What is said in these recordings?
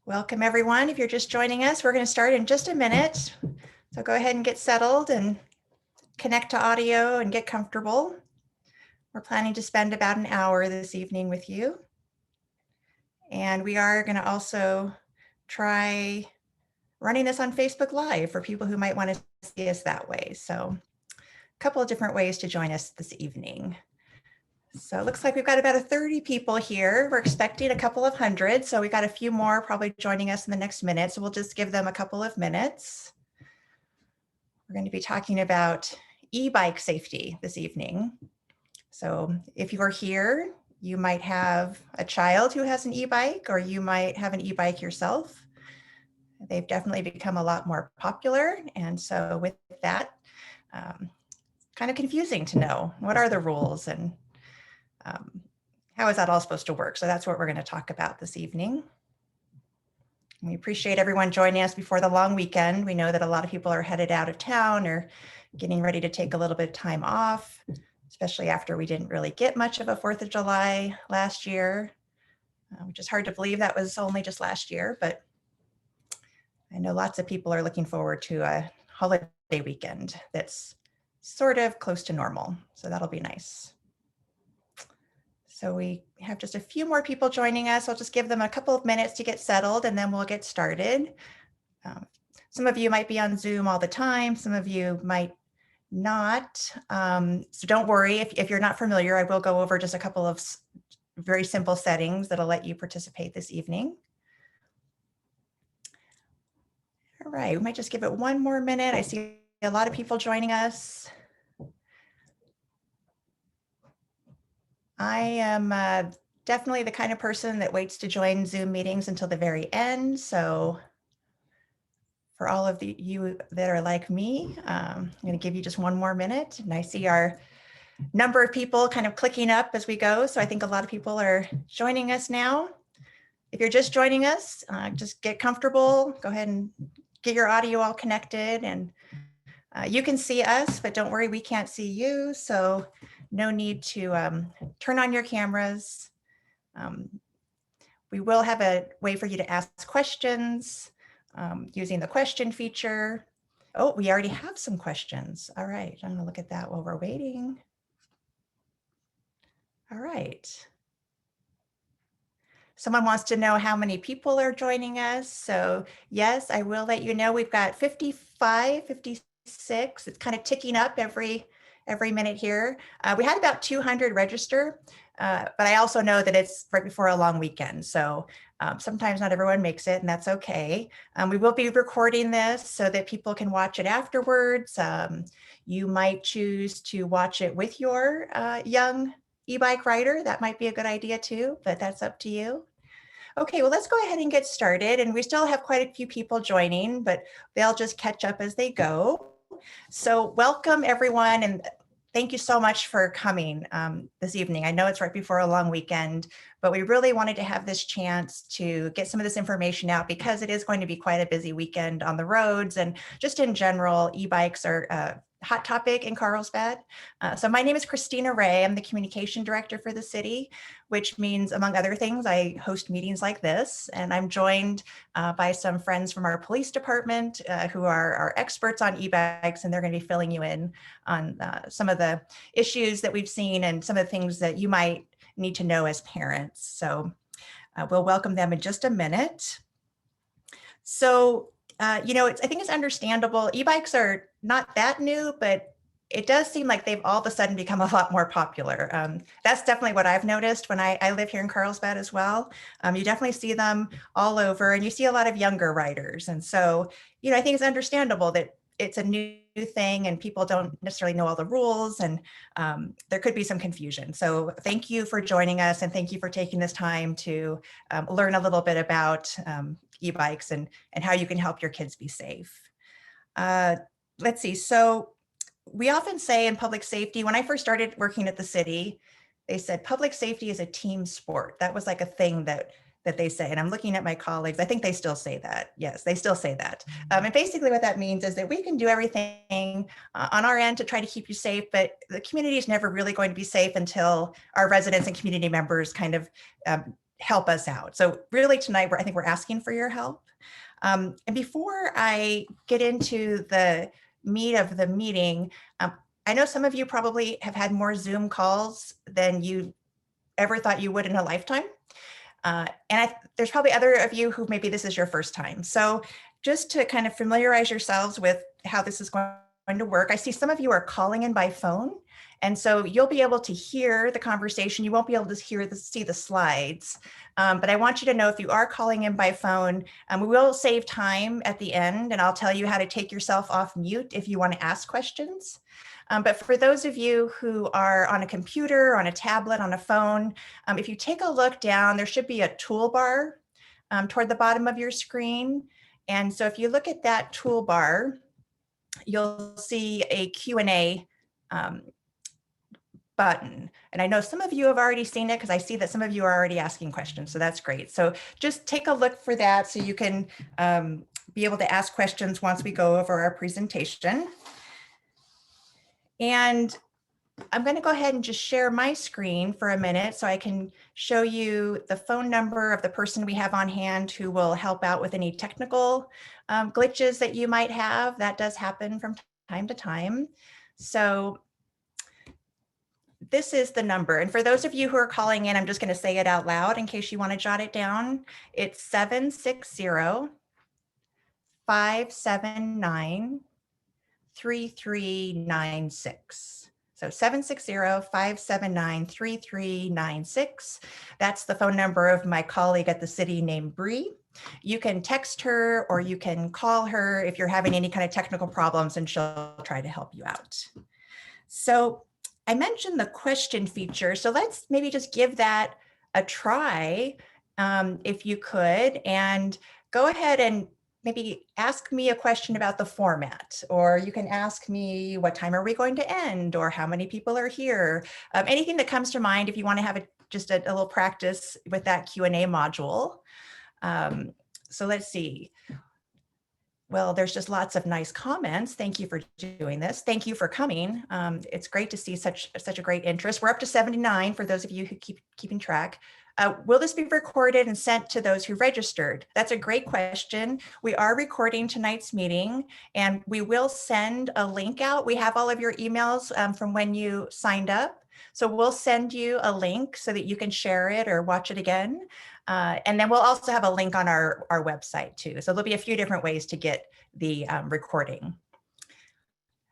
Welcome everyone. If you're just joining us, we're going to start in just a minute. So go ahead and get settled and connect to audio and get comfortable. We're planning to spend about an hour this evening with you. And we are going to also try running this on Facebook Live for people who might want to see us that way. So a couple of different ways to join us this evening. So it looks like we've got about 30 people here. We're expecting a couple of hundred. So we've got a few more probably joining us in the next minute. So we'll just give them a couple of minutes. We're going to be talking about e-bike safety this evening. So if you are here, you might have a child who has an e-bike, or you might have an e-bike yourself. They've definitely become a lot more popular. And so with that, kind of confusing to know what are the rules and how is that all supposed to work? So that's what we're going to talk about this evening. We appreciate everyone joining us before the long weekend. We know that a lot of people are headed out of town or getting ready to take a little bit of time off, especially after we didn't really get much of a 4th of July last year, which is hard to believe that was only just last year, but I know lots of people are looking forward to a holiday weekend that's sort of close to normal. So that'll be nice. So we have just a few more people joining us. I'll just give them a couple of minutes to get settled and then we'll get started. Some of you might be on Zoom all the time. Some of you might not. So don't worry if you're not familiar, I will go over just a couple of very simple settings that'll let you participate this evening. All right, we might just give it one more minute. I see a lot of people joining us. I am definitely the kind of person that waits to join Zoom meetings until the very end. So for all of you that are like me, I'm going to give you just one more minute. And I see our number of people kind of clicking up as we go. So I think a lot of people are joining us now. If you're just joining us, just get comfortable. Go ahead and get your audio all connected. And you can see us, but don't worry, we can't see you. So no need to turn on your cameras. We will have a way for you to ask questions using the question feature. Oh, we already have some questions. All right, I'm gonna look at that while we're waiting. All right. Someone wants to know how many people are joining us. So yes, I will let you know. We've got 55, 56. It's kind of ticking up every minute here. We had about 200 register, but I also know that it's right before a long weekend. So sometimes not everyone makes it, and that's okay. We will be recording this so that people can watch it afterwards. You might choose to watch it with your young e-bike rider. That might be a good idea too, but that's up to you. Okay, well, let's go ahead and get started. And we still have quite a few people joining, but they'll just catch up as they go. So welcome everyone, and thank you so much for coming this evening. I know it's right before a long weekend, but we really wanted to have this chance to get some of this information out because it is going to be quite a busy weekend on the roads, and just in general, e-bikes are hot topic in Carlsbad. So my name is Christina Ray. I'm the communication director for the city, which means, among other things, I host meetings like this, and I'm joined by some friends from our police department who are experts on e-bikes, and they're going to be filling you in on some of the issues that we've seen and some of the things that you might need to know as parents. So we'll welcome them in just a minute. So I think it's understandable. E-bikes are not that new, but it does seem like they've all of a sudden become a lot more popular. That's definitely what I've noticed when I live here in Carlsbad as well. You definitely see them all over, and you see a lot of younger riders. And so, I think it's understandable that it's a new thing and people don't necessarily know all the rules, and there could be some confusion. So thank you for joining us, and thank you for taking this time to learn a little bit about e-bikes and how you can help your kids be safe. Let's see. So we often say in public safety, when I first started working at the city, they said public safety is a team sport. That was like a thing that they say. And I'm looking at my colleagues. I think they still say that. Yes, they still say that. And basically what that means is that we can do everything on our end to try to keep you safe, but the community is never really going to be safe until our residents and community members kind of help us out. So really tonight, I think we're asking for your help. And before I get into the meat of the meeting, I know some of you probably have had more Zoom calls than you ever thought you would in a lifetime. There's probably other of you who maybe this is your first time. So just to kind of familiarize yourselves with how this is going to work, I see some of you are calling in by phone. And so you'll be able to hear the conversation. You won't be able to see the slides. But I want you to know if you are calling in by phone, we will save time at the end, and I'll tell you how to take yourself off mute if you want to ask questions. But for those of you who are on a computer, on a tablet, on a phone, if you take a look down, there should be a toolbar toward the bottom of your screen. And so if you look at that toolbar, you'll see a Q&A button. And I know some of you have already seen it because I see that some of you are already asking questions. So that's great. So just take a look for that so you can be able to ask questions once we go over our presentation. And I'm going to go ahead and just share my screen for a minute so I can show you the phone number of the person we have on hand who will help out with any technical glitches that you might have. That does happen from time to time. So this is the number. And for those of you who are calling in, I'm just going to say it out loud in case you want to jot it down. It's 760-579-3396. So 760-579-3396. That's the phone number of my colleague at the city named Bree. You can text her or you can call her if you're having any kind of technical problems, and she'll try to help you out. So I mentioned the question feature. So let's maybe just give that a try if you could, and go ahead and maybe ask me a question about the format, or you can ask me what time are we going to end, or how many people are here, anything that comes to mind if you want to have just a little practice with that Q&A module. So let's see. Well, there's just lots of nice comments. Thank you for doing this. Thank you for coming. It's great to see such a great interest. We're up to 79 for those of you who keeping track. Will this be recorded and sent to those who registered? That's a great question. We are recording tonight's meeting, and we will send a link out. We have all of your emails from when you signed up. So we'll send you a link so that you can share it or watch it again. And then we'll also have a link on our website too. So there'll be a few different ways to get the recording.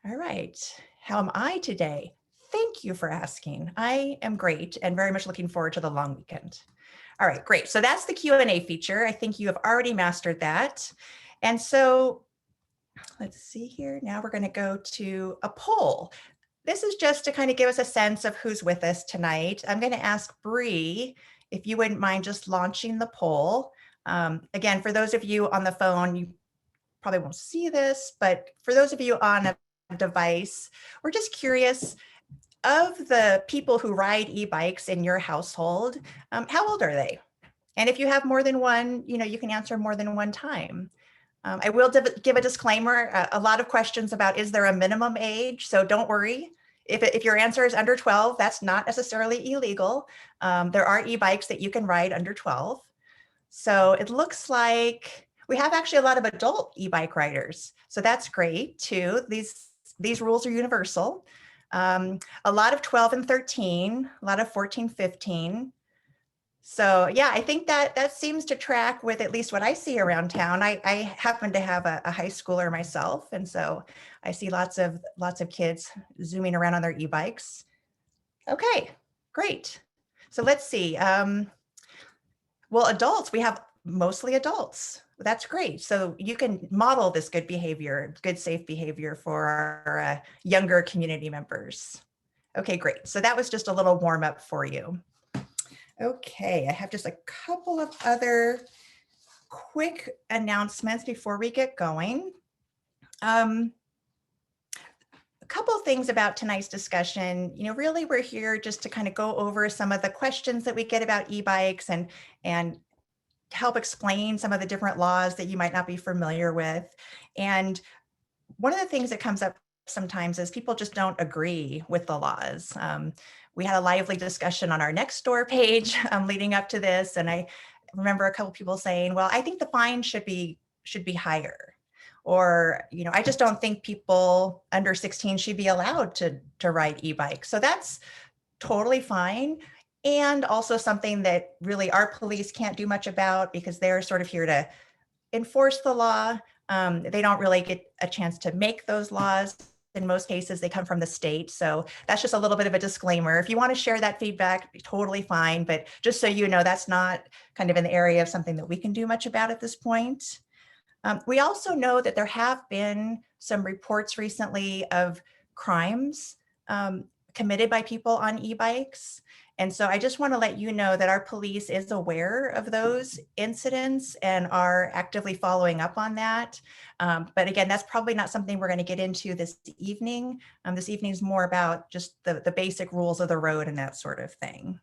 All right, how am I today? Thank you for asking. I am great and very much looking forward to the long weekend. All right, great. So that's the Q&A feature. I think you have already mastered that. And so let's see here. Now we're going to go to a poll. This is just to kind of give us a sense of who's with us tonight. I'm going to ask Bree if you wouldn't mind just launching the poll. Again, for those of you on the phone, you probably won't see this, but for those of you on a device, we're just curious, of the people who ride e-bikes in your household, how old are they? And if you have more than one, you can answer more than one time. I will give a disclaimer, a lot of questions about, is there a minimum age? So don't worry. If your answer is under 12, that's not necessarily illegal. There are e-bikes that you can ride under 12. So it looks like we have actually a lot of adult e-bike riders. So that's great too. These rules are universal. A lot of 12 and 13, a lot of 14, 15. So yeah, I think that seems to track with at least what I see around town. I happen to have a high schooler myself, and so I see lots of kids zooming around on their e-bikes. Okay, great. So let's see. Well, adults, we have mostly adults. That's great. So you can model this good behavior, good safe behavior for our younger community members. Okay, great. So that was just a little warm up for you. Okay, I have just a couple of other quick announcements before we get going. A couple of things about tonight's discussion. Really we're here just to kind of go over some of the questions that we get about e-bikes and help explain some of the different laws that you might not be familiar with. And one of the things that comes up sometimes is people just don't agree with the laws. We had a lively discussion on our Nextdoor page leading up to this, and I remember a couple people saying, "Well, I think the fine should be higher," or "I just don't think people under 16 should be allowed to ride e-bikes." So that's totally fine, and also something that really our police can't do much about because they're sort of here to enforce the law. They don't really get a chance to make those laws. In most cases, they come from the state. So that's just a little bit of a disclaimer. If you want to share that feedback, totally fine. But just so you know, that's not kind of an area of something that we can do much about at this point. We also know that there have been some reports recently of crimes committed by people on e-bikes. And so I just want to let you know that our police is aware of those incidents and are actively following up on that. But again, that's probably not something we're going to get into this evening. This evening is more about just the basic rules of the road and that sort of thing.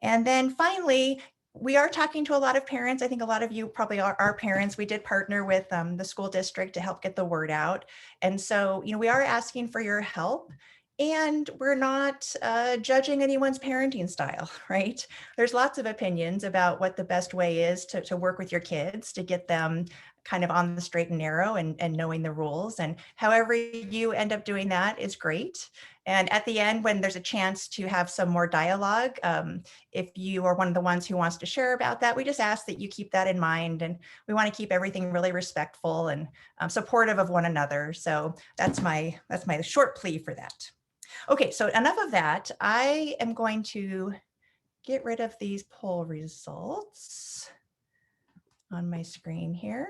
And then finally, we are talking to a lot of parents. I think a lot of you probably are parents. We did partner with the school district to help get the word out. And so, we are asking for your help. And we're not judging anyone's parenting style, right? There's lots of opinions about what the best way is to work with your kids to get them kind of on the straight and narrow and knowing the rules. And however you end up doing that is great. And at the end, when there's a chance to have some more dialogue, if you are one of the ones who wants to share about that, we just ask that you keep that in mind. And we want to keep everything really respectful and supportive of one another. So that's my short plea for that. Okay, so enough of that. I am going to get rid of these poll results on my screen here.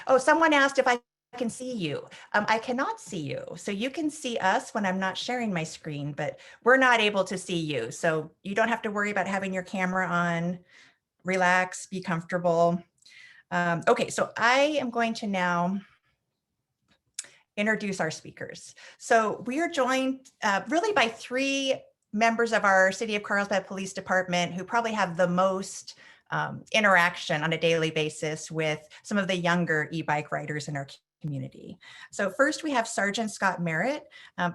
Oh, someone asked if I can see you. I cannot see you. So you can see us when I'm not sharing my screen, but we're not able to see you. So you don't have to worry about having your camera on. Relax, be comfortable. Okay, so I am going to now introduce our speakers. So we are joined really by three members of our City of Carlsbad Police Department who probably have the most interaction on a daily basis with some of the younger e-bike riders in our community. So first we have Sergeant Scott Merritt.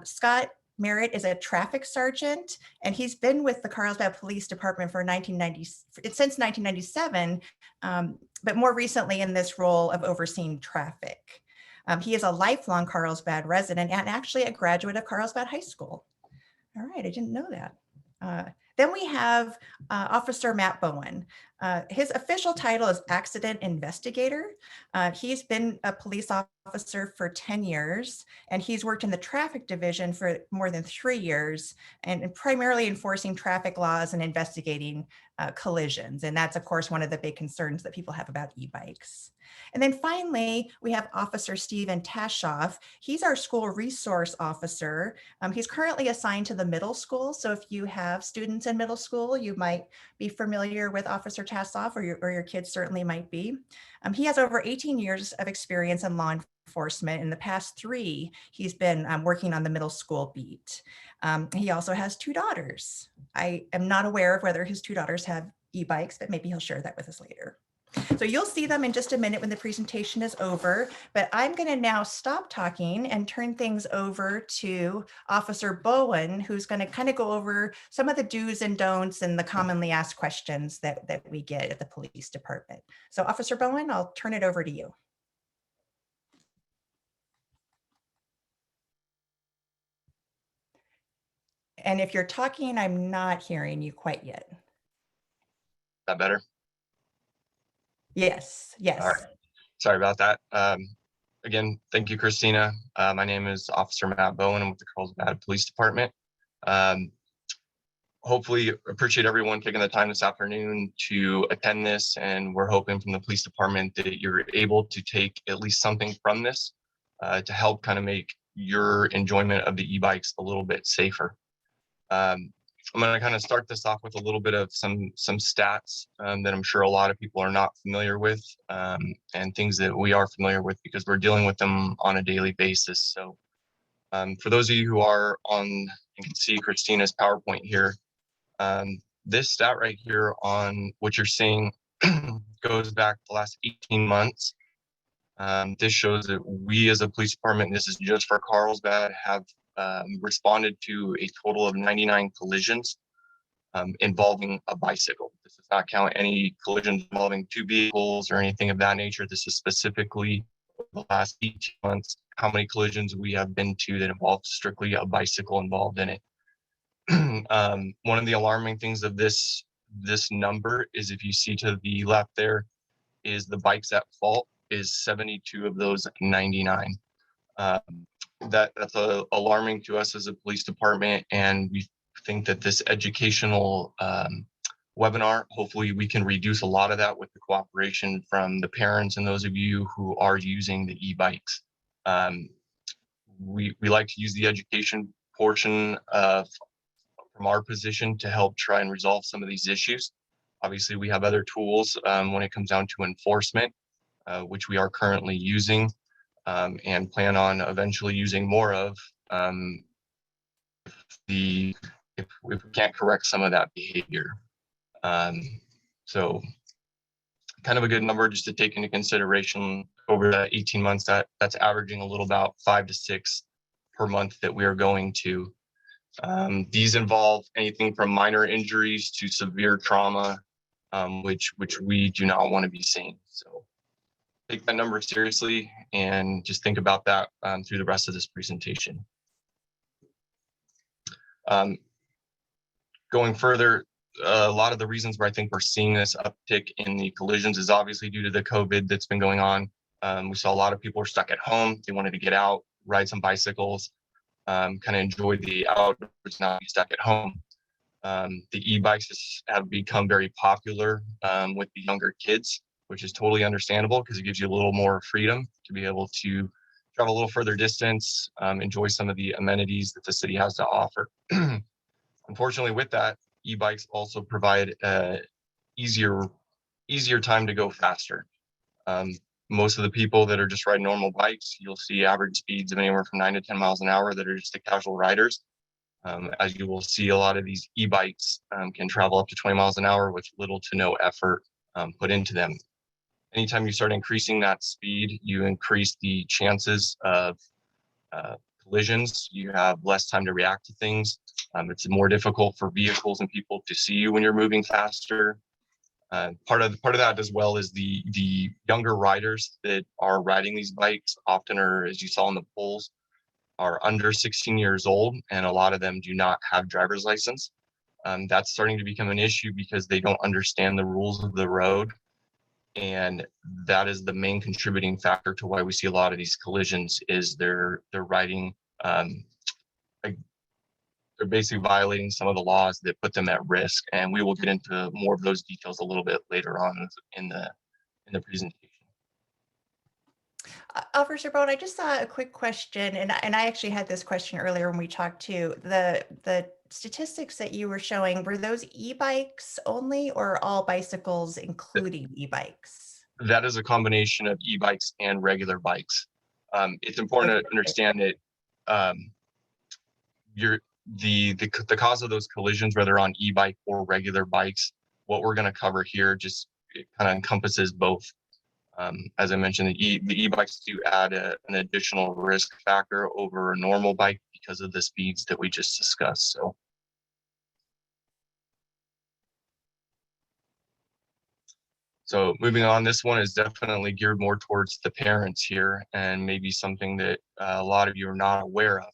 Scott Merritt is a traffic sergeant, and he's been with the Carlsbad Police Department for since 1997, but more recently in this role of overseeing traffic. He is a lifelong Carlsbad resident and actually a graduate of Carlsbad High School. All right, I didn't know that. Then we have Officer Matt Bowen. His official title is Accident Investigator. He's been a police officer for 10 years, and he's worked in the traffic division for more than 3 years, and primarily enforcing traffic laws and investigating collisions. And that's, of course, one of the big concerns that people have about e-bikes. And then finally, we have Officer Stephen Tashoff. He's our school resource officer. He's currently assigned to the middle school. So if you have students in middle school, you might be familiar with Officer Tashoff, or your kids certainly might be. He has over 18 years of experience in law enforcement. In the past 3, he's been working on the middle school beat. He also has 2 daughters. I am not aware of whether his 2 daughters have e-bikes, but maybe he'll share that with us later. So you'll see them in just a minute when the presentation is over, but I'm going to now stop talking and turn things over to Officer Bowen, who's going to kind of go over some of the do's and don'ts and the commonly asked questions that we get at the police department. So Officer Bowen, I'll turn it over to you. And if you're talking, I'm not hearing you quite yet. That better? Yes, yes. All right. Sorry about that. Again, thank you, Christina. My name is Officer Matt Bowen. I'm with the Carlsbad Police Department. Hopefully appreciate everyone taking the time this afternoon to attend this, and we're hoping from the police department that you're able to take at least something from this to help kind of make your enjoyment of the e-bikes a little bit safer. I'm going to kind of start this off with a little bit of some stats that I'm sure a lot of people are not familiar with, and things that we are familiar with because we're dealing with them on a daily basis. So for those of you who are on, you can see Christina's PowerPoint here. This stat right here on what you're seeing goes back the last 18 months. This shows that we as a police department, and this is just for Carlsbad, have responded to a total of 99 collisions involving a bicycle. This does not count any collisions involving two vehicles or anything of that nature. This is specifically the last 18 months, how many collisions we have been to that involve strictly a bicycle involved in it. One of the alarming things of this number is, if you see to the left there, is the bikes at fault is 72 of those 99. That's alarming to us as a police department, and we think that this educational webinar, hopefully we can reduce a lot of that with the cooperation from the parents and those of you who are using the e-bikes. We like to use the education portion from our position to help try and resolve some of these issues. Obviously, we have other tools when it comes down to enforcement, which we are currently using and plan on eventually using more of if we can't correct some of that behavior. So kind of a good number just to take into consideration over the 18 months. That's averaging a little about 5 to 6 per month that we are going to. These involve anything from minor injuries to severe trauma, which we do not want to be seeing. So take that number seriously and just think about that through the rest of this presentation. Going further, a lot of the reasons where I think we're seeing this uptick in the collisions is obviously due to the COVID that's been going on. We saw a lot of people were stuck at home. They wanted to get out, ride some bicycles, kind of enjoy the outdoors, not be stuck at home. The e-bikes have become very popular with the younger kids, which is totally understandable because it gives you a little more freedom to be able to travel a little further distance, enjoy some of the amenities that the city has to offer. Unfortunately, with that, e-bikes also provide easier time to go faster. Most of the people that are just riding normal bikes, you'll see average speeds of anywhere from 9 to 10 miles an hour that are just the casual riders. As you will see, a lot of these e-bikes can travel up to 20 miles an hour with little to no effort put into them. Anytime you start increasing that speed, you increase the chances of collisions. You have less time to react to things. It's more difficult for vehicles and people to see you when you're moving faster. Part of that as well is the younger riders that are riding these bikes often are, as you saw in the polls, are under 16 years old, and a lot of them do not have driver's license. That's starting to become an issue because they don't understand the rules of the road. And that is the main contributing factor to why we see a lot of these collisions is they're riding, they're basically violating some of the laws that put them at risk. And we will get into more of those details a little bit later on in the presentation. Officer Bone, I just saw a quick question, and I actually had this question earlier when we talked to the statistics that you were showing. Were those e-bikes only, or all bicycles, including e-bikes? That is a combination of e-bikes and regular bikes. It's important to understand that the cause of those collisions, whether on e-bike or regular bikes, what we're going to cover here just it kind of encompasses both. As I mentioned, the e-bikes do add an additional risk factor over a normal bike because of the speeds that we just discussed. So moving on, this one is definitely geared more towards the parents here, and maybe something that a lot of you are not aware of,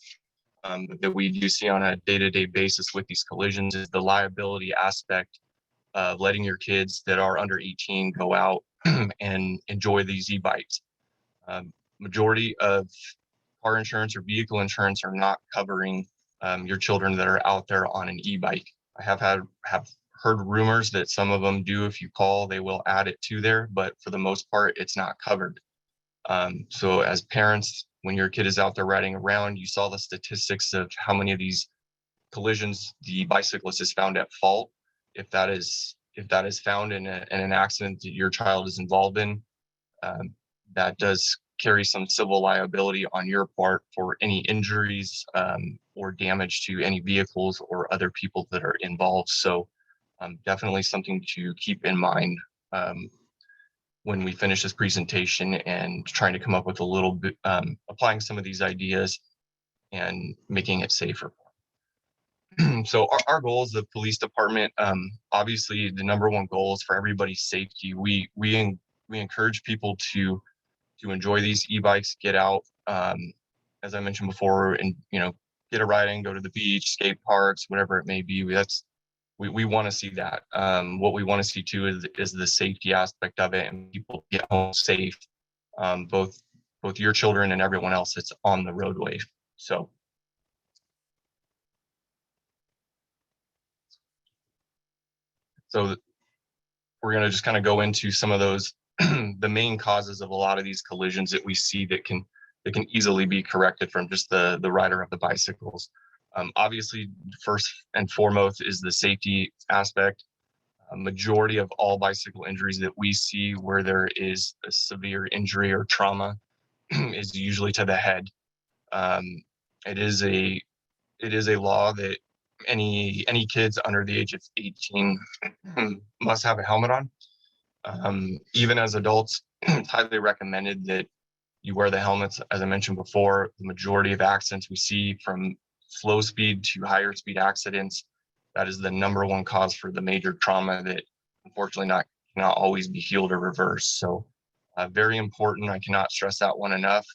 that we do see on a day-to-day basis with these collisions is the liability aspect of letting your kids that are under 18 go out and enjoy these e-bikes. Majority of car insurance or vehicle insurance are not covering your children that are out there on an e-bike. I have heard rumors that some of them do. If you call, they will add it to there, but for the most part, it's not covered. So as parents, when your kid is out there riding around, you saw the statistics of how many of these collisions the bicyclist is found at fault. If that is found in an accident that your child is involved in, that does carry some civil liability on your part for any injuries or damage to any vehicles or other people that are involved. So definitely something to keep in mind when we finish this presentation and trying to come up with a little bit, applying some of these ideas and making it safer. So our goal as the police department, obviously the number one goal is for everybody's safety. We encourage people to enjoy these e-bikes, get out, as I mentioned before, and get a ride in, go to the beach, skate parks, whatever it may be. We want to see that. What we want to see too is the safety aspect of it, and people get home safe, both your children and everyone else that's on the roadway. So we're going to just kind of go into some of those, the main causes of a lot of these collisions that we see that can easily be corrected from just the rider of the bicycles. Obviously, first and foremost is the safety aspect. A majority of all bicycle injuries that we see where there is a severe injury or trauma is usually to the head. It is a law that any kids under the age of 18 must have a helmet on. Even as adults, it's highly recommended that you wear the helmets. As I mentioned before, the majority of accidents we see, from slow speed to higher speed accidents, that is the number one cause for the major trauma that unfortunately cannot always be healed or reversed. So very important. I cannot stress that one enough.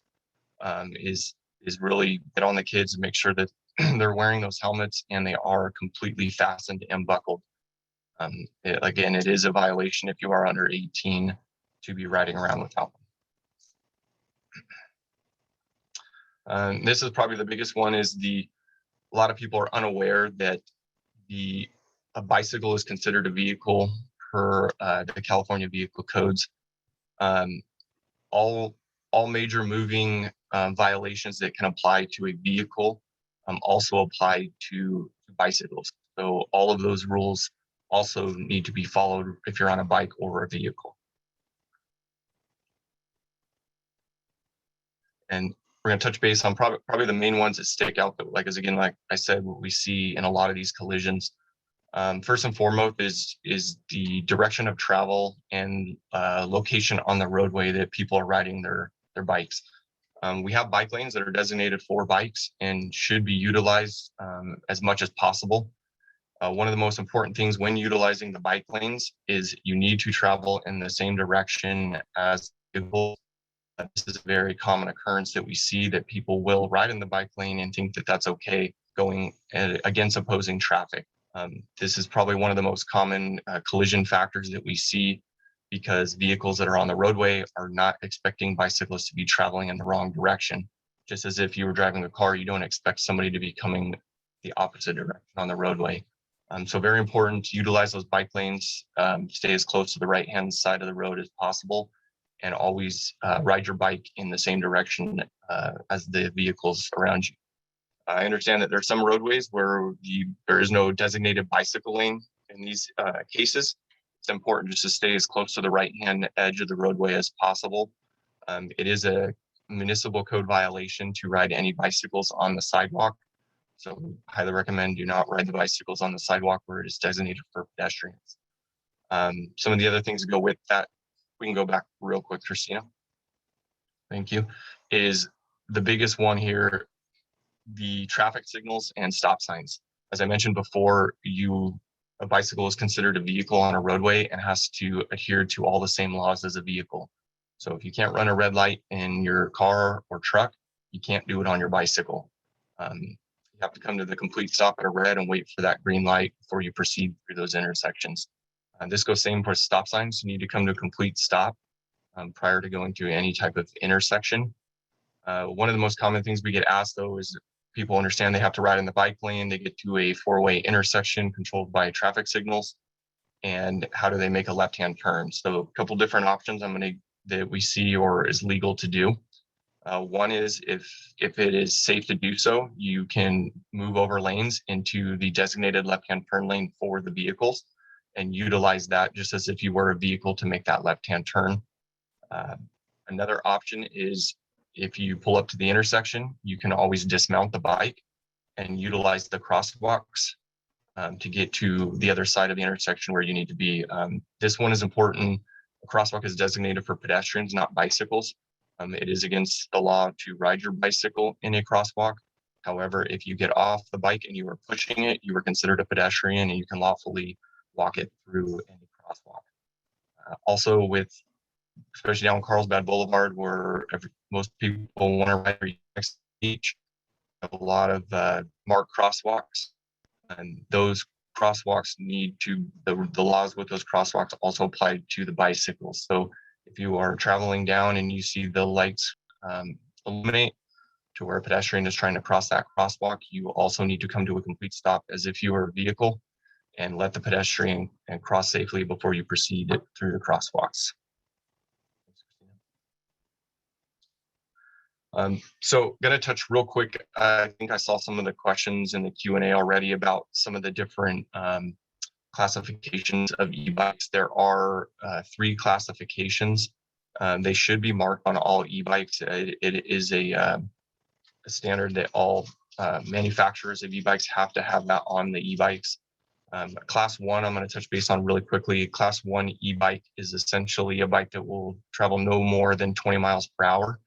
Is really get on the kids and make sure that they're wearing those helmets and they are completely fastened and buckled. Again, it is a violation if you are under 18 to be riding around without them. This is probably the biggest one. Is a lot of people are unaware that a bicycle is considered a vehicle per the California vehicle codes. All major moving violations that can apply to a vehicle also apply to bicycles. So all of those rules also need to be followed if you're on a bike or a vehicle. And we're going to touch base on probably the main ones that stick out, that like I said, what we see in a lot of these collisions. First and foremost is the direction of travel and location on the roadway that people are riding their bikes. We have bike lanes that are designated for bikes and should be utilized as much as possible. One of the most important things when utilizing the bike lanes is you need to travel in the same direction as people. This is a very common occurrence that we see, that people will ride in the bike lane and think that that's okay, going against opposing traffic. This is probably one of the most common collision factors that we see, because vehicles that are on the roadway are not expecting bicyclists to be traveling in the wrong direction. Just as if you were driving a car, you don't expect somebody to be coming the opposite direction on the roadway. So very important to utilize those bike lanes, stay as close to the right-hand side of the road as possible, and always ride your bike in the same direction as the vehicles around you. I understand that there are some roadways where there is no designated bicycle lane. In these cases, it's important just to stay as close to the right-hand edge of the roadway as possible. It is a municipal code violation to ride any bicycles on the sidewalk. So highly recommend do not ride the bicycles on the sidewalk where it is designated for pedestrians. Some of the other things that go with that, we can go back real quick, Christina. Thank you. Is the biggest one here, the traffic signals and stop signs. As I mentioned before, a bicycle is considered a vehicle on a roadway and has to adhere to all the same laws as a vehicle. So if you can't run a red light in your car or truck, you can't do it on your bicycle. You have to come to the complete stop at a red and wait for that green light before you proceed through those intersections. This goes same for stop signs. You need to come to a complete stop prior to going to any type of intersection. One of the most common things we get asked, though, is people understand they have to ride in the bike lane. They get to a four-way intersection controlled by traffic signals. And how do they make a left-hand turn? So a couple different options that we see or is legal to do. One is if it is safe to do so, you can move over lanes into the designated left-hand turn lane for the vehicles and utilize that just as if you were a vehicle to make that left-hand turn. Another option is if you pull up to the intersection, you can always dismount the bike and utilize the crosswalks to get to the other side of the intersection where you need to be. This one is important, a crosswalk is designated for pedestrians, not bicycles. It is against the law to ride your bicycle in a crosswalk. However, if you get off the bike and you are pushing it, you are considered a pedestrian and you can lawfully walk it through any crosswalk. Also, with especially down Carlsbad Boulevard, where most people want to ride next to the beach, have a lot of marked crosswalks, and those crosswalks need to, the laws with those crosswalks also apply to the bicycles. So if you are traveling down and you see the lights illuminate to where a pedestrian is trying to cross that crosswalk, you also need to come to a complete stop as if you were a vehicle and let the pedestrian and cross safely before you proceed through the crosswalks. So going to touch real quick. I think I saw some of the questions in the Q&A already about some of the different classifications of e-bikes. There are 3 classifications. They should be marked on all e-bikes. It is a standard that all manufacturers of e-bikes have to have that on the e-bikes. Class 1, I'm going to touch base on really quickly. Class 1 e-bike is essentially a bike that will travel no more than 20 miles per hour.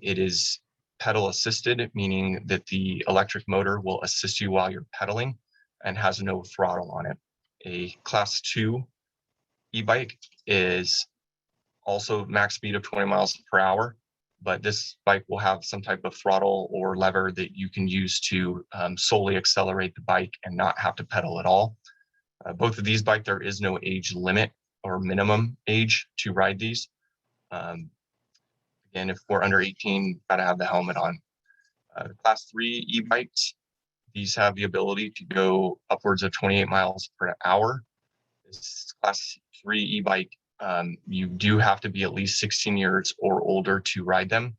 It is pedal assisted, meaning that the electric motor will assist you while you're pedaling and has no throttle on it. A class 2 e-bike is also max speed of 20 miles per hour, but this bike will have some type of throttle or lever that you can use to solely accelerate the bike and not have to pedal at all. Both of these bikes, there is no age limit or minimum age to ride these. Again, if we're under 18, gotta have the helmet on. Class 3 e-bikes, these have the ability to go upwards of 28 miles per hour. This class 3 e-bike, you do have to be at least 16 years or older to ride them.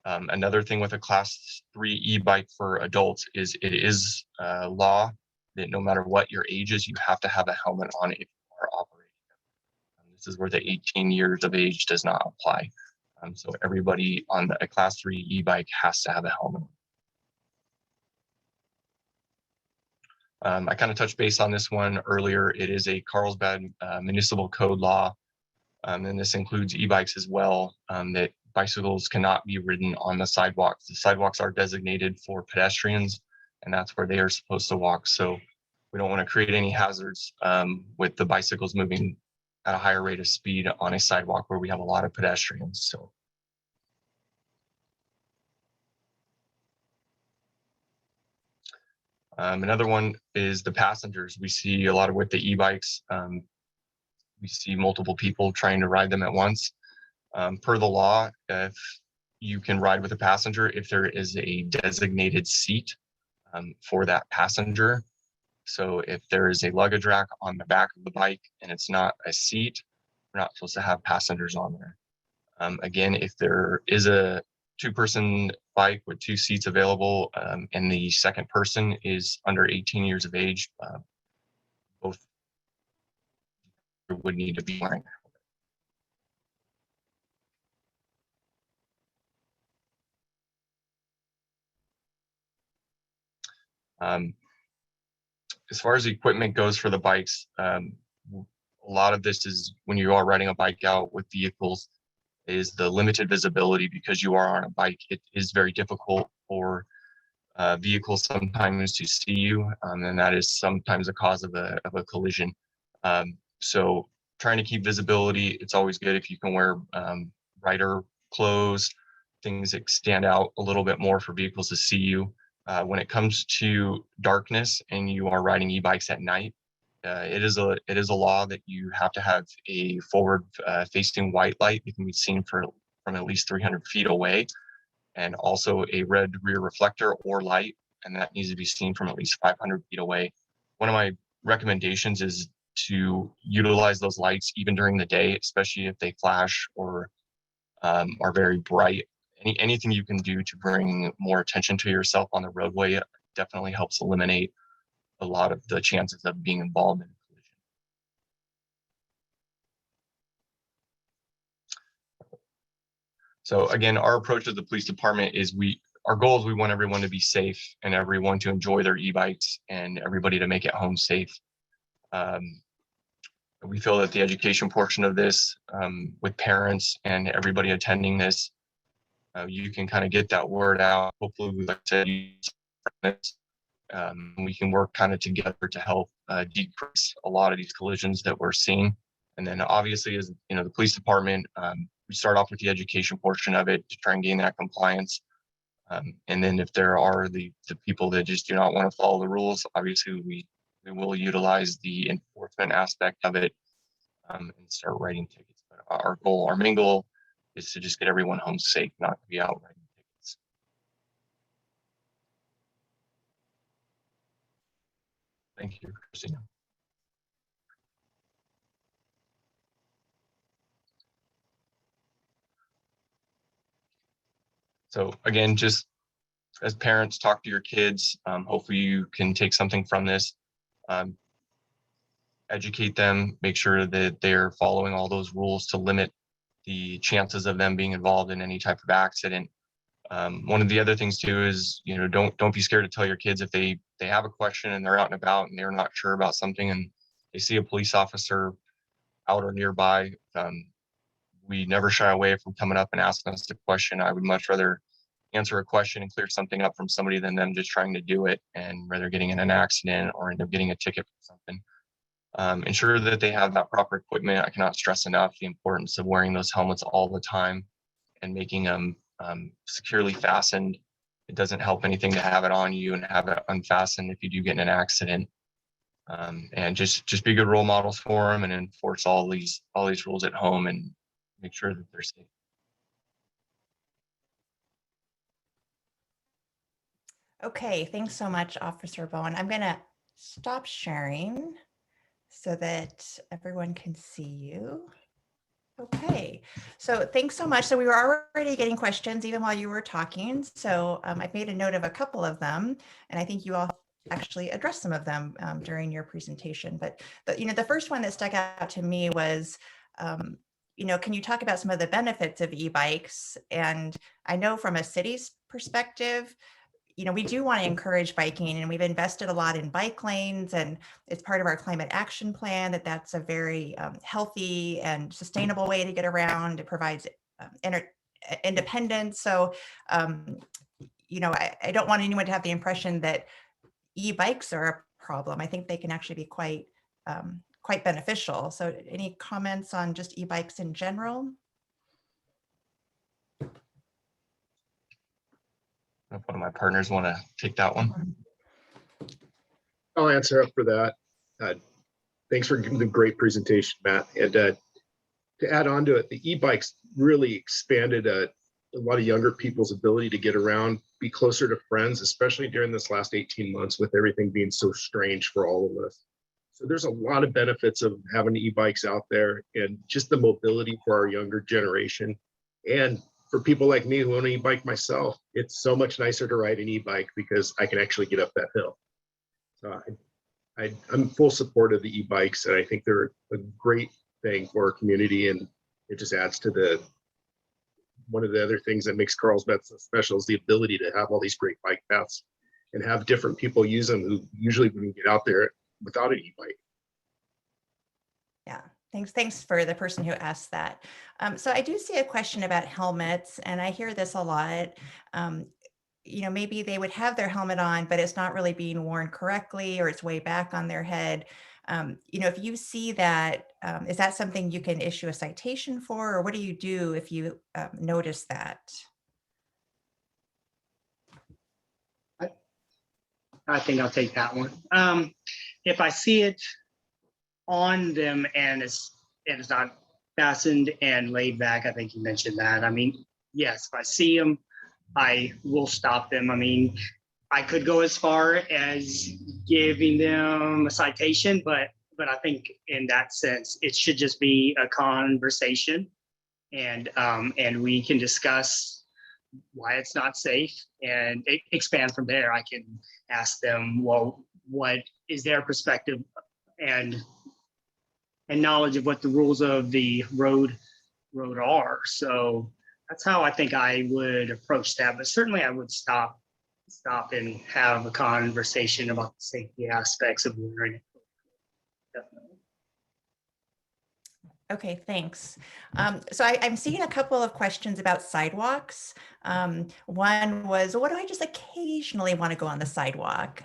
Another thing with a class 3 e-bike for adults is it is law that no matter what your age is, you have to have a helmet on if you are operating them. This is where the 18 years of age does not apply. So everybody on a class 3 e-bike has to have a helmet. I kind of touched base on this one earlier. It is a Carlsbad municipal code law, and this includes e-bikes as well, that bicycles cannot be ridden on the sidewalks. The sidewalks are designated for pedestrians, and that's where they are supposed to walk. So we don't want to create any hazards with the bicycles moving at a higher rate of speed on a sidewalk where we have a lot of pedestrians. So. Another one is the passengers. We see a lot of with the e-bikes. We see multiple people trying to ride them at once. Per the law, if you can ride with a passenger, if there is a designated seat for that passenger. So if there is a luggage rack on the back of the bike and it's not a seat, we're not supposed to have passengers on there. Again, if there is a 2-person bike with 2 seats available and the second person is under 18 years of age, both would need to be wearing. As far as equipment goes for the bikes, a lot of this is when you are riding a bike out with vehicles is the limited visibility because you are on a bike. It is very difficult for vehicles sometimes to see you, and that is sometimes a cause of a collision. So trying to keep visibility, it's always good if you can wear rider clothes, things that stand out a little bit more for vehicles to see you. When it comes to darkness and you are riding e-bikes at night, it is a law that you have to have a forward facing white light that can be seen from at least 300 feet away, and also a red rear reflector or light, and that needs to be seen from at least 500 feet away. One of my recommendations is to utilize those lights even during the day, especially if they flash or are very bright. Anything you can do to bring more attention to yourself on the roadway definitely helps eliminate a lot of the chances of being involved in a collision. So again, our approach as the police department is our goal is we want everyone to be safe and everyone to enjoy their e-bikes and everybody to make it home safe. we feel that the education portion of this, with parents and everybody attending this, you can kind of get that word out. Hopefully, we like to use this. We can work kind of together to help decrease a lot of these collisions that we're seeing. And then obviously, as you know, the police department, we start off with the education portion of it to try and gain that compliance. And then if there are the people that just do not want to follow the rules, obviously we will utilize the enforcement aspect of it, and start writing tickets. But our main goal is to just get everyone home safe, not to be out writing tickets. Thank you, Christina. So again, just as parents, talk to your kids. Hopefully you can take something from this. Educate them, make sure that they're following all those rules to limit the chances of them being involved in any type of accident. One of the other things too is, you know, don't be scared to tell your kids if they have a question and they're out and about and they're not sure about something and they see a police officer out or nearby. We never shy away from coming up and asking us a question. I would much rather answer a question and clear something up from somebody than them just trying to do it and rather getting in an accident or end up getting a ticket for something. Ensure that they have that proper equipment. I cannot stress enough the importance of wearing those helmets all the time and making them securely fastened. It doesn't help anything to have it on you and have it unfastened if you do get in an accident. And just be good role models for them and enforce all these rules at home and make sure that they're safe. Okay, thanks so much, Officer Bowen. I'm going to stop sharing so that everyone can see you. Okay, so thanks so much. So we were already getting questions even while you were talking. So I've made a note of a couple of them, and I think you all actually addressed some of them during your presentation. But the first one that stuck out to me was, can you talk about some of the benefits of e-bikes? And I know from a city's perspective, we do want to encourage biking, and we've invested a lot in bike lanes, and it's part of our climate action plan that's a very healthy and sustainable way to get around. It provides independence. So, I don't want anyone to have the impression that e-bikes are a problem. I think they can actually be quite beneficial. So any comments on just e-bikes in general? If one of my partners want to take that one. I'll answer up for that. Thanks for giving the great presentation, Matt. And to add on to it, the e-bikes really expanded a lot of younger people's ability to get around, be closer to friends, especially during this last 18 months with everything being so strange for all of us. So there's a lot of benefits of having e-bikes out there and just the mobility for our younger generation. And for people like me who own an e-bike myself, it's so much nicer to ride an e-bike because I can actually get up that hill. So I'm full support of the e-bikes, and I think they're a great thing for our community, and it just adds to one of the other things that makes Carlsbad so special is the ability to have all these great bike paths and have different people use them who usually wouldn't get out there without an e-bike. Yeah. Thanks for the person who asked that. So I do see a question about helmets, and I hear this a lot. Maybe they would have their helmet on, but it's not really being worn correctly, or it's way back on their head. If you see that, is that something you can issue a citation for, or what do you do if you notice that? I think I'll take that one. If I see it on them and it's not fastened and laid back, I think you mentioned that. I mean, yes, if I see them, I will stop them. I mean, I could go as far as giving them a citation, but I think in that sense, it should just be a conversation, and we can discuss why it's not safe and expand from there. I can ask them, well, what is their perspective and knowledge of what the rules of the road are. So that's how I think I would approach that. But certainly I would stop and have a conversation about the safety aspects of wearing it. Definitely. Okay, thanks. So I'm seeing a couple of questions about sidewalks. One was, what do I just occasionally want to go on the sidewalk?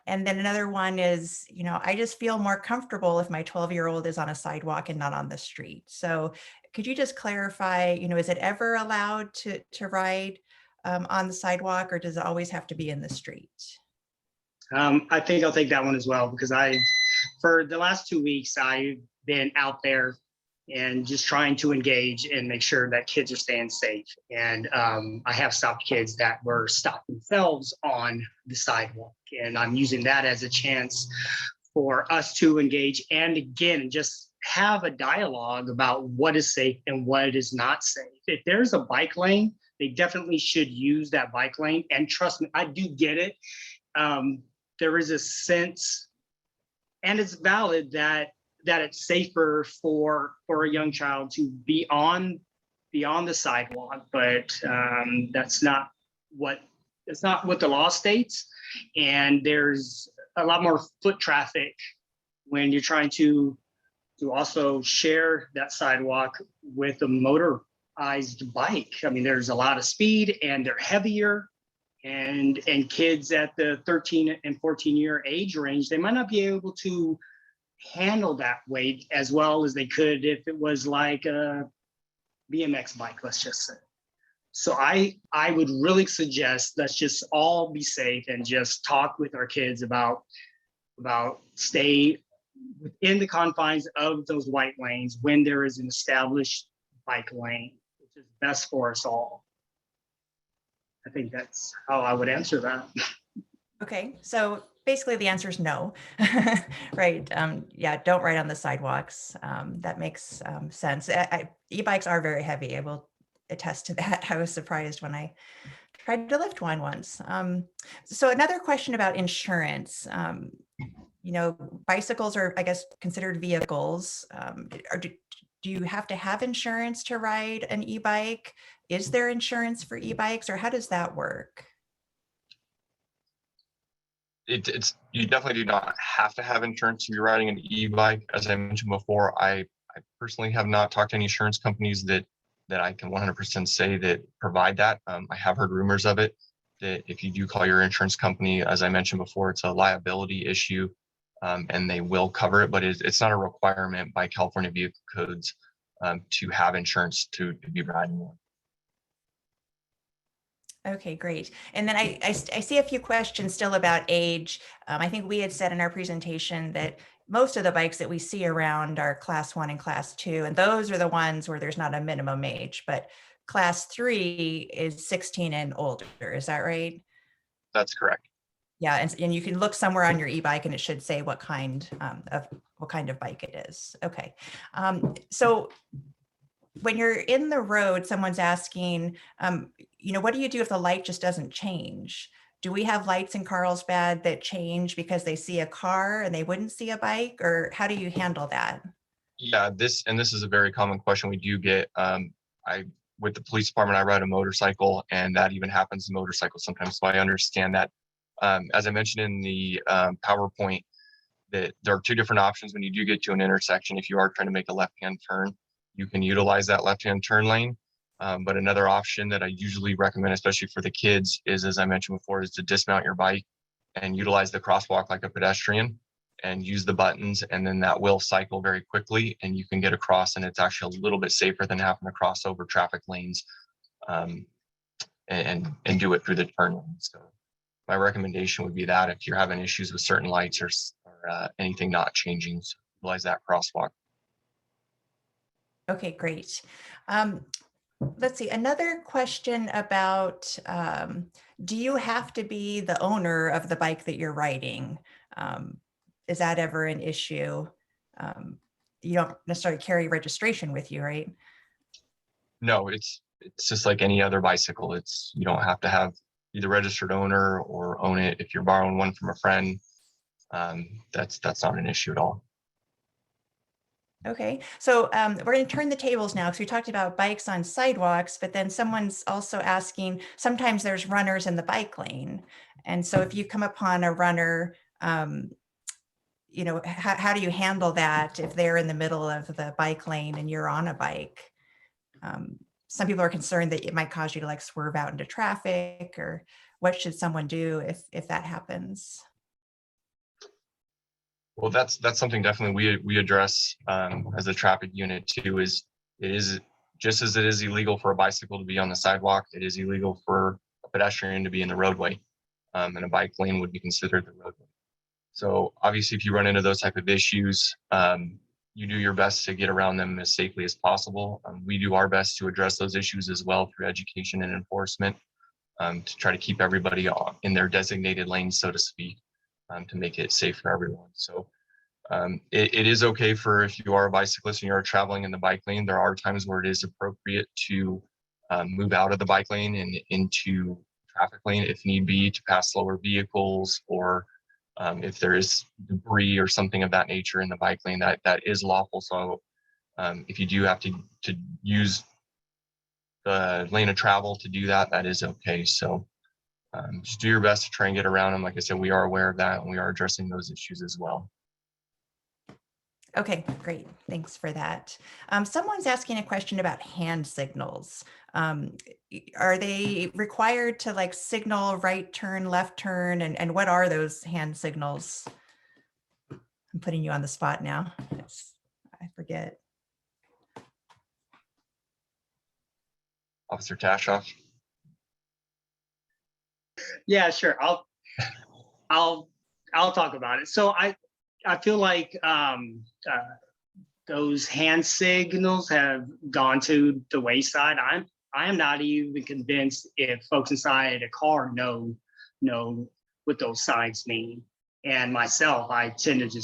And then another one is, I just feel more comfortable if my 12-year-old is on a sidewalk and not on the street. So could you just clarify, is it ever allowed to ride on the sidewalk, or does it always have to be in the street? I think I'll take that one as well, because for the last 2 weeks, I've been out there and just trying to engage and make sure that kids are staying safe. And I have stopped kids that were stopped themselves on the sidewalk. And I'm using that as a chance for us to engage and again, just have a dialogue about what is safe and what is not safe. If there's a bike lane, they definitely should use that bike lane. And trust me, I do get it. There is a sense, and it's valid, that it's safer for a young child to be on the sidewalk, but that's not what the law states. And there's a lot more foot traffic when you're trying to also share that sidewalk with a motorized bike. I mean, there's a lot of speed and they're heavier. And kids at the 13 and 14-year age range, they might not be able to handle that weight as well as they could if it was like a BMX bike, let's just say. So I would really suggest let's just all be safe and just talk with our kids about stay within the confines of those white lanes when there is an established bike lane, which is best for us all. I think that's how I would answer that. Okay, so basically the answer is no, right? Yeah, don't ride on the sidewalks. That makes sense. E-bikes are very heavy. I will attest to that. I was surprised when I tried to lift one once. So another question about insurance. Bicycles are, I guess, considered vehicles. Do you have to have insurance to ride an e-bike? Is there insurance for e-bikes, or how does that work? You definitely do not have to have insurance to be riding an e-bike. As I mentioned before, I personally have not talked to any insurance companies that I can 100% say that provide that. I have heard rumors of it, that if you do call your insurance company, as I mentioned before, it's a liability issue, and they will cover it, but it's not a requirement by California vehicle codes to have insurance to be riding one. Okay, great. And then I see a few questions still about age. I think we had said in our presentation that most of the bikes that we see around are class 1 and class 2, and those are the ones where there's not a minimum age, but class 3 is 16 and older. Is that right? That's correct. Yeah, and you can look somewhere on your e-bike and it should say what kind of bike it is. Okay. So when you're in the road, someone's asking, what do you do if the light just doesn't change? Do we have lights in Carlsbad that change because they see a car and they wouldn't see a bike, or how do you handle that? Yeah, this is a very common question we do get. With the police department, I ride a motorcycle, and that even happens to motorcycles sometimes. So I understand that. As I mentioned in the PowerPoint, that there are two different options when you do get to an intersection. If you are trying to make a left-hand turn, you can utilize that left-hand turn lane. But another option that I usually recommend, especially for the kids, is, as I mentioned before, is to dismount your bike and utilize the crosswalk like a pedestrian and use the buttons, and then that will cycle very quickly and you can get across, and it's actually a little bit safer than having to cross over traffic lanes and do it through the turn lane. So my recommendation would be that if you're having issues with certain lights or anything not changing, so utilize that crosswalk. Okay, great. Let's see, another question about, do you have to be the owner of the bike that you're riding? Is that ever an issue? You don't necessarily carry registration with you, right? No, it's just like any other bicycle. You don't have to have either registered owner or own it. If you're borrowing one from a friend, that's not an issue at all. Okay, so we're going to turn the tables now because we talked about bikes on sidewalks, but then someone's also asking, sometimes there's runners in the bike lane. And so if you come upon a runner, you know, how do you handle that if they're in the middle of the bike lane and you're on a bike? Some people are concerned that it might cause you to like swerve out into traffic, or what should someone do if that happens? Well, that's something definitely we address as a traffic unit too. Is it is just as it is illegal for a bicycle to be on the sidewalk, it is illegal for a pedestrian to be in the roadway, and a bike lane would be considered the roadway. So obviously, if you run into those type of issues, you do your best to get around them as safely as possible. We do our best to address those issues as well through education and enforcement, to try to keep everybody in their designated lanes, so to speak, to make it safe for everyone. So it is okay for, if you are a bicyclist and you are traveling in the bike lane, there are times where it is appropriate to move out of the bike lane and into traffic lane if need be, to pass slower vehicles, or if there is debris or something of that nature in the bike lane, that is lawful. So if you do have to use the lane of travel to do that, that is okay. So just do your best to try and get around them. Like I said, we are aware of that, and we are addressing those issues as well. Okay, great. Thanks for that. Someone's asking a question about hand signals. Are they required to like signal right turn, left turn, and what are those hand signals? I'm putting you on the spot now. I forget. Officer Tashoff. Yeah, sure. I'll talk about it. So I feel like those hand signals have gone to the wayside. I am not even convinced if folks inside a car know what those signs mean. And myself, I tend to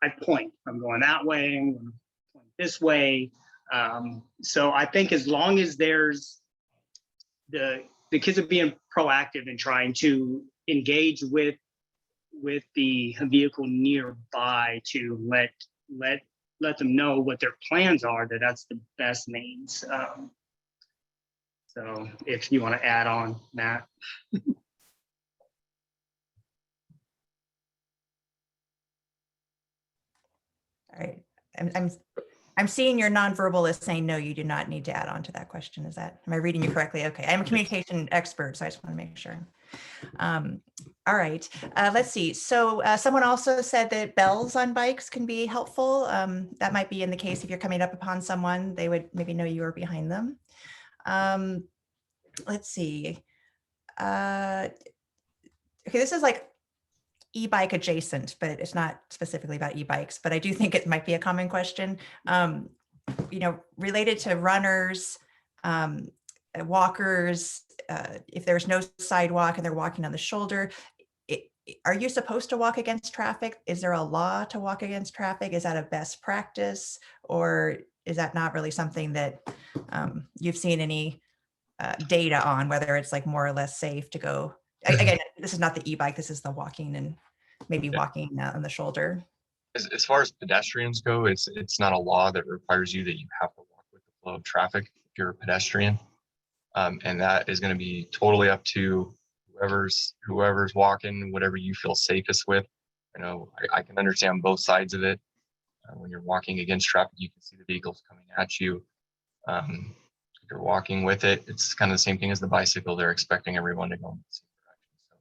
I point. I'm going that way, I'm going to point this way. So I think as long as there's the kids are being proactive in trying to engage with the vehicle nearby to let them know what their plans are, that's the best means. So if you want to add on, Matt. All right. I'm seeing your nonverbal is saying, no, you do not need to add on to that question. Am I reading you correctly? Okay. I'm a communication expert, so I just want to make sure. All right. Let's see. So someone also said that bells on bikes can be helpful. That might be in the case if you're coming up upon someone, they would maybe know you are behind them. Let's see. Okay, this is like e-bike adjacent, but it's not specifically about e-bikes, but I do think it might be a common question, you know, related to runners, walkers, if there's no sidewalk and they're walking on the shoulder, are you supposed to walk against traffic? Is there a law to walk against traffic? Is that a best practice, or is that not really something that you've seen any data on, whether it's like more or less safe to go? Again, this is not the e-bike, this is the walking and maybe walking on the shoulder. As far as pedestrians go, it's not a law that requires you that you have to walk with the flow of traffic if you're a pedestrian. And that is going to be totally up to whoever's walking, whatever you feel safest with. You know, I can understand both sides of it. When you're walking against traffic, you can see the vehicles coming at you. If you're walking with it, it's kind of the same thing as the bicycle. They're expecting everyone to go in the same direction. So,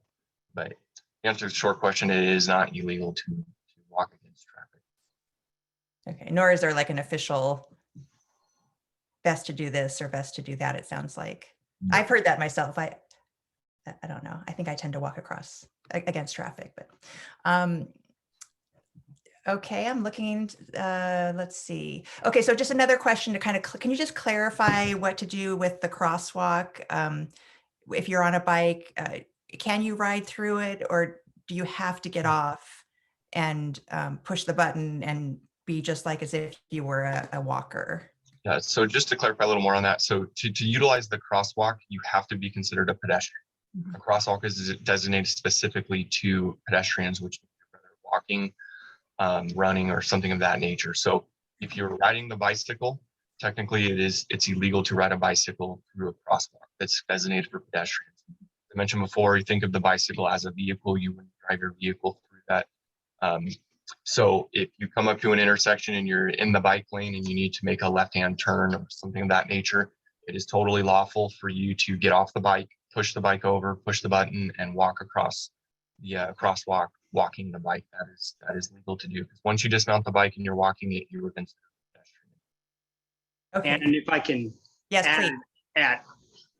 but to answer the short question, it is not illegal to walk against traffic. Okay, nor is there like an official best to do this or best to do that, it sounds like. I've heard that myself. I don't know. I think I tend to walk against traffic, but okay, I'm looking, let's see. Okay, so just another question to kind of, can you just clarify what to do with the crosswalk? If you're on a bike, can you ride through it, or do you have to get off and push the button and be just like as if you were a walker? Yeah, so just to clarify a little more on that. So to utilize the crosswalk, you have to be considered a pedestrian. Mm-hmm. A crosswalk is designated specifically to pedestrians, which means whether walking, running, or something of that nature. So if you're riding the bicycle, technically it's illegal to ride a bicycle through a crosswalk that's designated for pedestrians. I mentioned before, you think of the bicycle as a vehicle, you wouldn't drive your vehicle through that So if you come up to an intersection and you're in the bike lane and you need to make a left-hand turn or something of that nature, it is totally lawful for you to get off the bike, push the bike over, push the button, and walk across the crosswalk, walking the bike. That is legal to do. Because once you dismount the bike and you're walking it, you are considered a pedestrian. Okay, And if I can yes, add please. at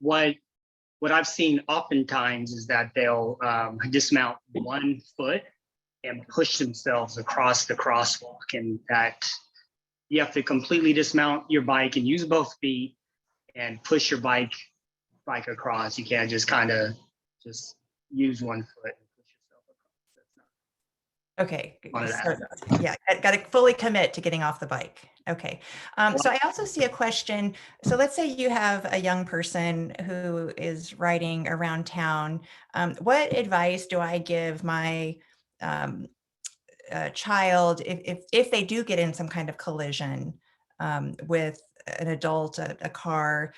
what I've seen oftentimes is that they'll dismount 1 foot and push themselves across the crosswalk, and that you have to completely dismount your bike and use both feet and push your bike across. You can't just kind of just use 1 foot and push yourself across. That's not Okay. wanted to So, add that. yeah, got to fully commit to getting off the bike. Okay. So I also see a question. So let's say you have a young person who is riding around town. What advice do I give my child if they do get in some kind of collision with an adult, a car?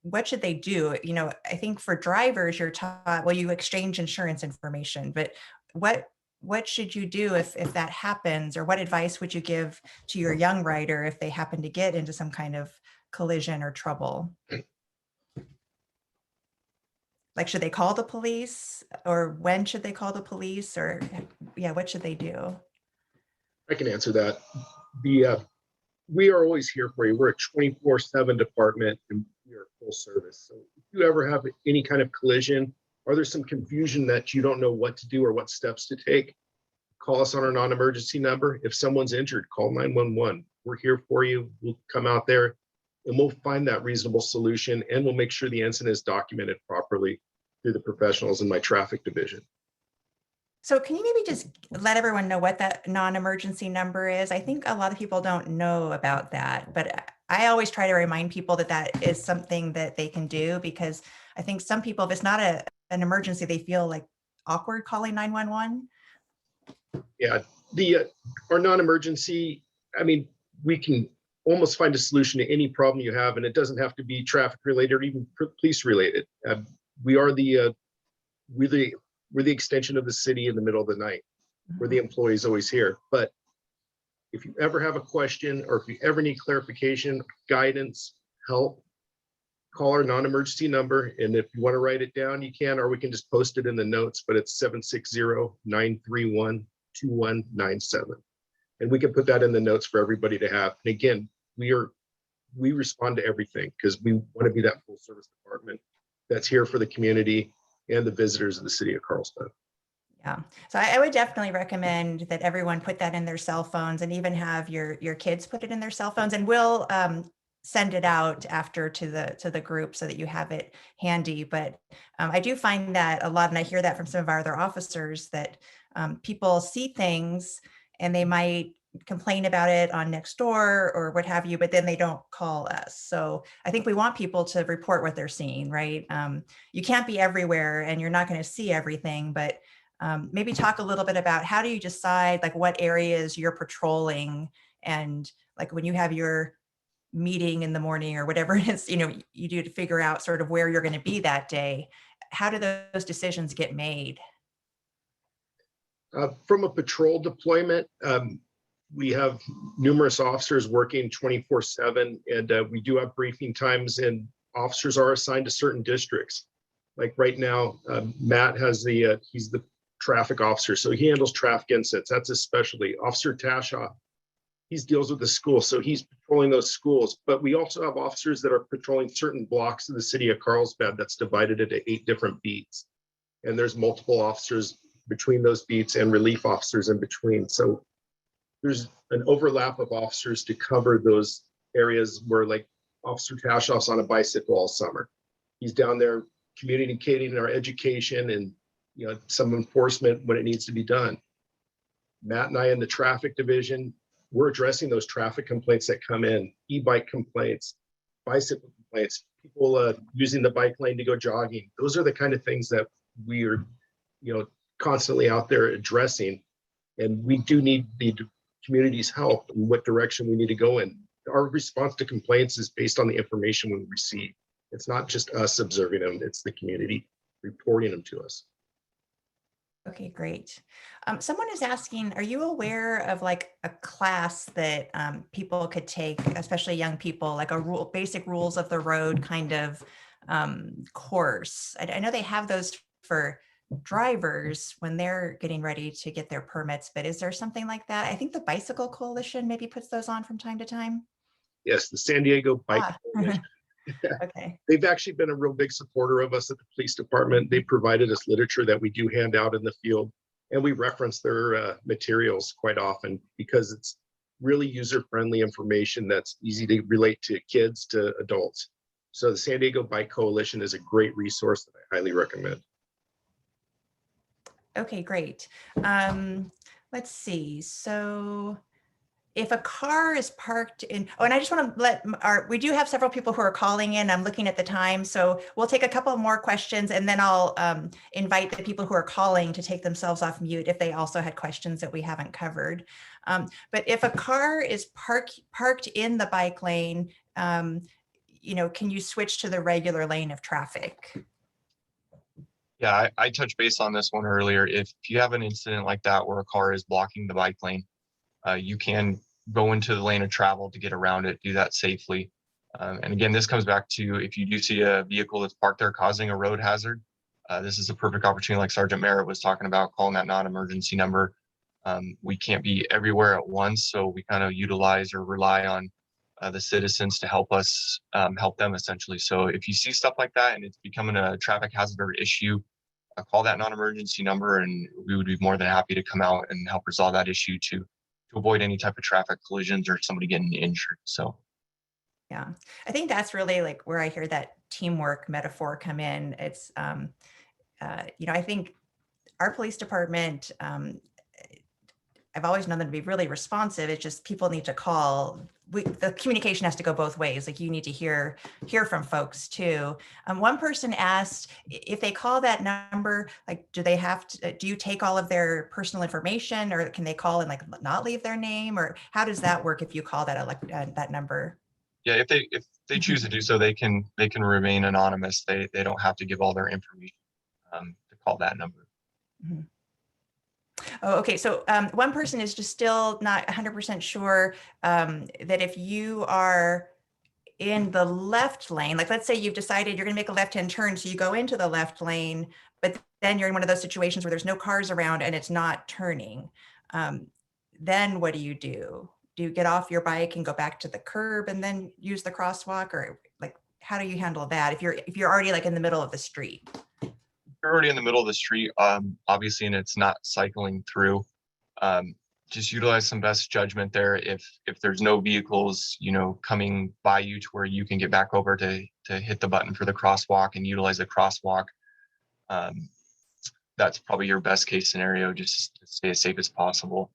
What should they do? You know, I think for drivers, you're taught, well, you exchange insurance information, but what should you do if that happens, or what advice would you give to your young rider if they happen to get into some kind of collision or trouble? Like, should they call the police, or when should they call the police, or yeah, what should they do? I can answer that. We are always here for you. We're a 24/7 department and we are full service. So if you ever have any kind of collision, or there's some confusion that you don't know what to do or what steps to take, call us on our non-emergency number. If someone's injured, call 911. We're here for you. We'll come out there and we'll find that reasonable solution, and we'll make sure the incident is documented properly through the professionals in my traffic division. So can you maybe just let everyone know what that non-emergency number is? I think a lot of people don't know about that, but I always try to remind people that that is something that they can do, because I think some people, if it's not an emergency, they feel like awkward calling 911. Yeah, our non-emergency, I mean, we can almost find a solution to any problem you have, and it doesn't have to be traffic related or even police related. We are we're the extension of the city in the middle of the night. We're the employees always here. But if you ever have a question, or if you ever need clarification, guidance, help, call our non-emergency number. And if you want to write it down, you can, or we can just post it in the notes, but it's 760-931-2197. And we can put that in the notes for everybody to have. And again, we respond to everything because we want to be that full service department that's here for the community and the visitors of the city of Carlsbad. Yeah, so I would definitely recommend that everyone put that in their cell phones, and even have your kids put it in their cell phones, and we'll send it out after to the group so that you have it handy. But I do find that a lot, and I hear that from some of our other officers, that people see things and they might complain about it on Nextdoor or what have you, but then they don't call us. So I think we want people to report what they're seeing, right? You can't be everywhere and you're not going to see everything, but maybe talk a little bit about how do you decide like what areas you're patrolling, and like when you have your meeting in the morning or whatever it is, you do to figure out sort of where you're going to be that day. How do those decisions get made? From a patrol deployment, we have numerous officers working 24/7, and we do have briefing times, and officers are assigned to certain districts. Like right now, Matt has he's the traffic officer, so he handles traffic incidents. That's his specialty. Officer Tashaw, he deals with the schools, so he's patrolling those schools. But we also have officers that are patrolling certain blocks of the city of Carlsbad that's divided into 8 different beats. And there's multiple officers between those beats and relief officers in between. So there's an overlap of officers to cover those areas where, like, Officer Tashaw's on a bicycle all summer. He's down there communicating our education and some enforcement when it needs to be done. Matt and I in the traffic division, we're addressing those traffic complaints that come in, e-bike complaints, bicycle complaints, people using the bike lane to go jogging. Those are the kind of things that we are, constantly out there addressing. And we do need the community's help in what direction we need to go in. Our response to complaints is based on the information we receive. It's not just us observing them, it's the community reporting them to us. Okay, great. Someone is asking, are you aware of like a class that people could take, especially young people, like a basic rules of the road kind of course? I know they have those for drivers when they're getting ready to get their permits, but is there something like that? I think the Bicycle Coalition maybe puts those on from time to time. Yes, the San Diego Bike Ah, Coalition. okay. They've actually been a real big supporter of us at the police department. They provided us literature that we do hand out in the field, and we reference their materials quite often because it's really user-friendly information that's easy to relate to kids, to adults. So the San Diego Bike Coalition is a great resource that I highly recommend. Okay, great. Let's see. So if a car is parked in, oh, and I just want to we do have several people who are calling in. I'm looking at the time. So we'll take a couple more questions and then I'll invite the people who are calling to take themselves off mute if they also had questions that we haven't covered. But if a car is parked in the bike lane, you know, can you switch to the regular lane of traffic? Yeah, I touched base on this one earlier. If you have an incident like that where a car is blocking the bike lane, you can go into the lane of travel to get around it, do that safely. And again, this comes back to if you do see a vehicle that's parked there causing a road hazard, this is a perfect opportunity, like Sergeant Merritt was talking about, calling that non-emergency number. We can't be everywhere at once, so we kind of utilize or rely on the citizens to help us help them essentially. So if you see stuff like that and it's becoming a traffic hazard or issue, call that non-emergency number and we would be more than happy to come out and help resolve that issue to avoid any type of traffic collisions or somebody getting injured. So Yeah, I think that's really like where I hear that teamwork metaphor come in. It's, you know, I think our police department, I've always known them to be really responsive. It's just people need to call. The communication has to go both ways. Like you need to hear from folks too. One person asked if they call that number, like, do they have to? Do you take all of their personal information, or can they call and like not leave their name, or how does that work if you call that number? yeah, if they choose to do so, they can remain anonymous. They don't have to give all their information to call that number. Mm-hmm. Oh, okay. So one person is just still not 100% sure that if you are in the left lane, like let's say you've decided you're going to make a left-hand turn, so you go into the left lane, but then you're in one of those situations where there's no cars around and it's not turning. Then what do you do? Do you get off your bike and go back to the curb and then use the crosswalk, or like how do you handle that if you're already like in the middle of the street? You're already in the middle of the street, obviously, and it's not cycling through. Just utilize some best judgment there. If there's no vehicles, you know, coming by you to where you can get back over to hit the button for the crosswalk and utilize the crosswalk, that's probably your best case scenario. Just to stay as safe as possible.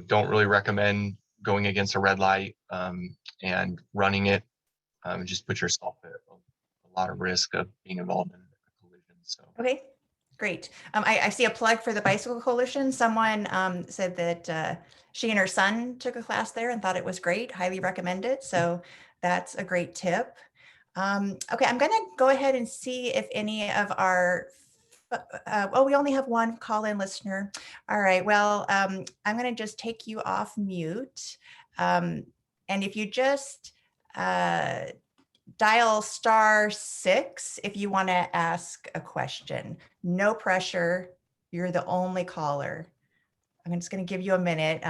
Don't really recommend going against a red light and running it. Just put yourself at a lot of risk of being involved in a collision. So. Okay, great. I see a plug for the Bicycle Coalition. Someone said that she and her son took a class there and thought it was great, highly recommend it. So that's a great tip. Okay, I'm gonna go ahead and see if any of our, we only have one call-in listener. All right, well, I'm gonna just take you off mute. And if you just, dial *6 if you want to ask a question. No pressure. You're the only caller. I'm just going to give you a minute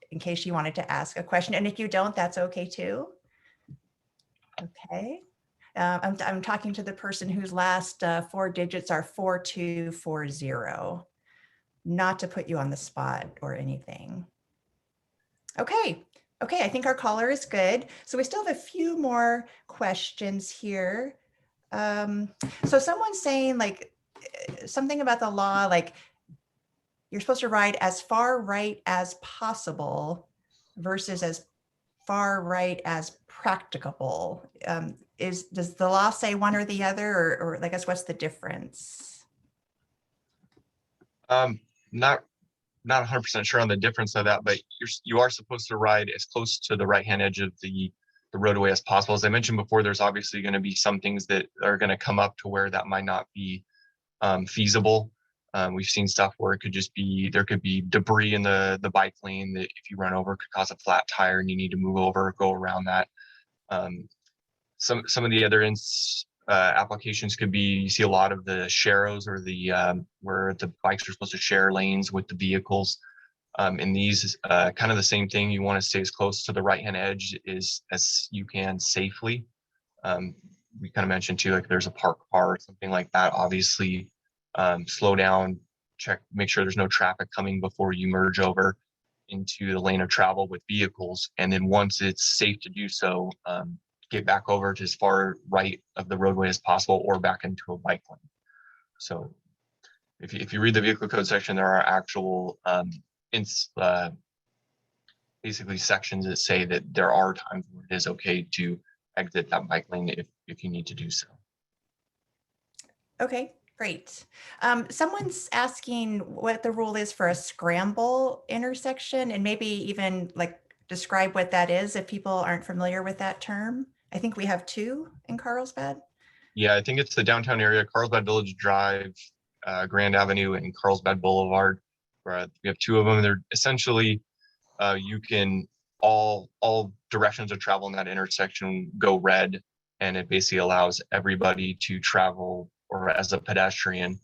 in case you wanted to ask a question. And if you don't, that's okay too. Okay. I'm talking to the person whose last 4 digits are 4240. Not to put you on the spot or anything. Okay. Okay, I think our caller is good. So we still have a few more questions here. So someone's saying like something about the law, like you're supposed to ride as far right as possible versus as far right as practicable. Does the law say one or the other, or I guess what's the difference? Not 100% sure on the difference of that, but you are supposed to ride as close to the right-hand edge of the roadway as possible. As I mentioned before, there's obviously going to be some things that are going to come up to where that might not be feasible. We've seen stuff where it could just be, there could be debris in the bike lane that if you run over could cause a flat tire and you need to move over, go around that. Some of the other applications could be, you see a lot of the sharrows or the where the bikes are supposed to share lanes with the vehicles. And these kind of the same thing. You want to stay as close to the right-hand edge as you can safely. We kind of mentioned too, like there's a parked car or something like that. Obviously, slow down, check, make sure there's no traffic coming before you merge over into the lane of travel with vehicles. And then once it's safe to do so, get back over to as far right of the roadway as possible or back into a bike lane. So if you read the vehicle code section, there are actual basically sections that say that there are times where it is okay to exit that bike lane if you need to do so. Okay, great. Someone's asking what the rule is for a scramble intersection, and maybe even like describe what that is if people aren't familiar with that term. I think we have two in Carlsbad. Yeah, I think it's the downtown area, Carlsbad Village Drive, Grand Avenue, and Carlsbad Boulevard. Where we have two of them. They're essentially, you can all directions of travel in that intersection go red, and it basically allows everybody to travel, or as a pedestrian,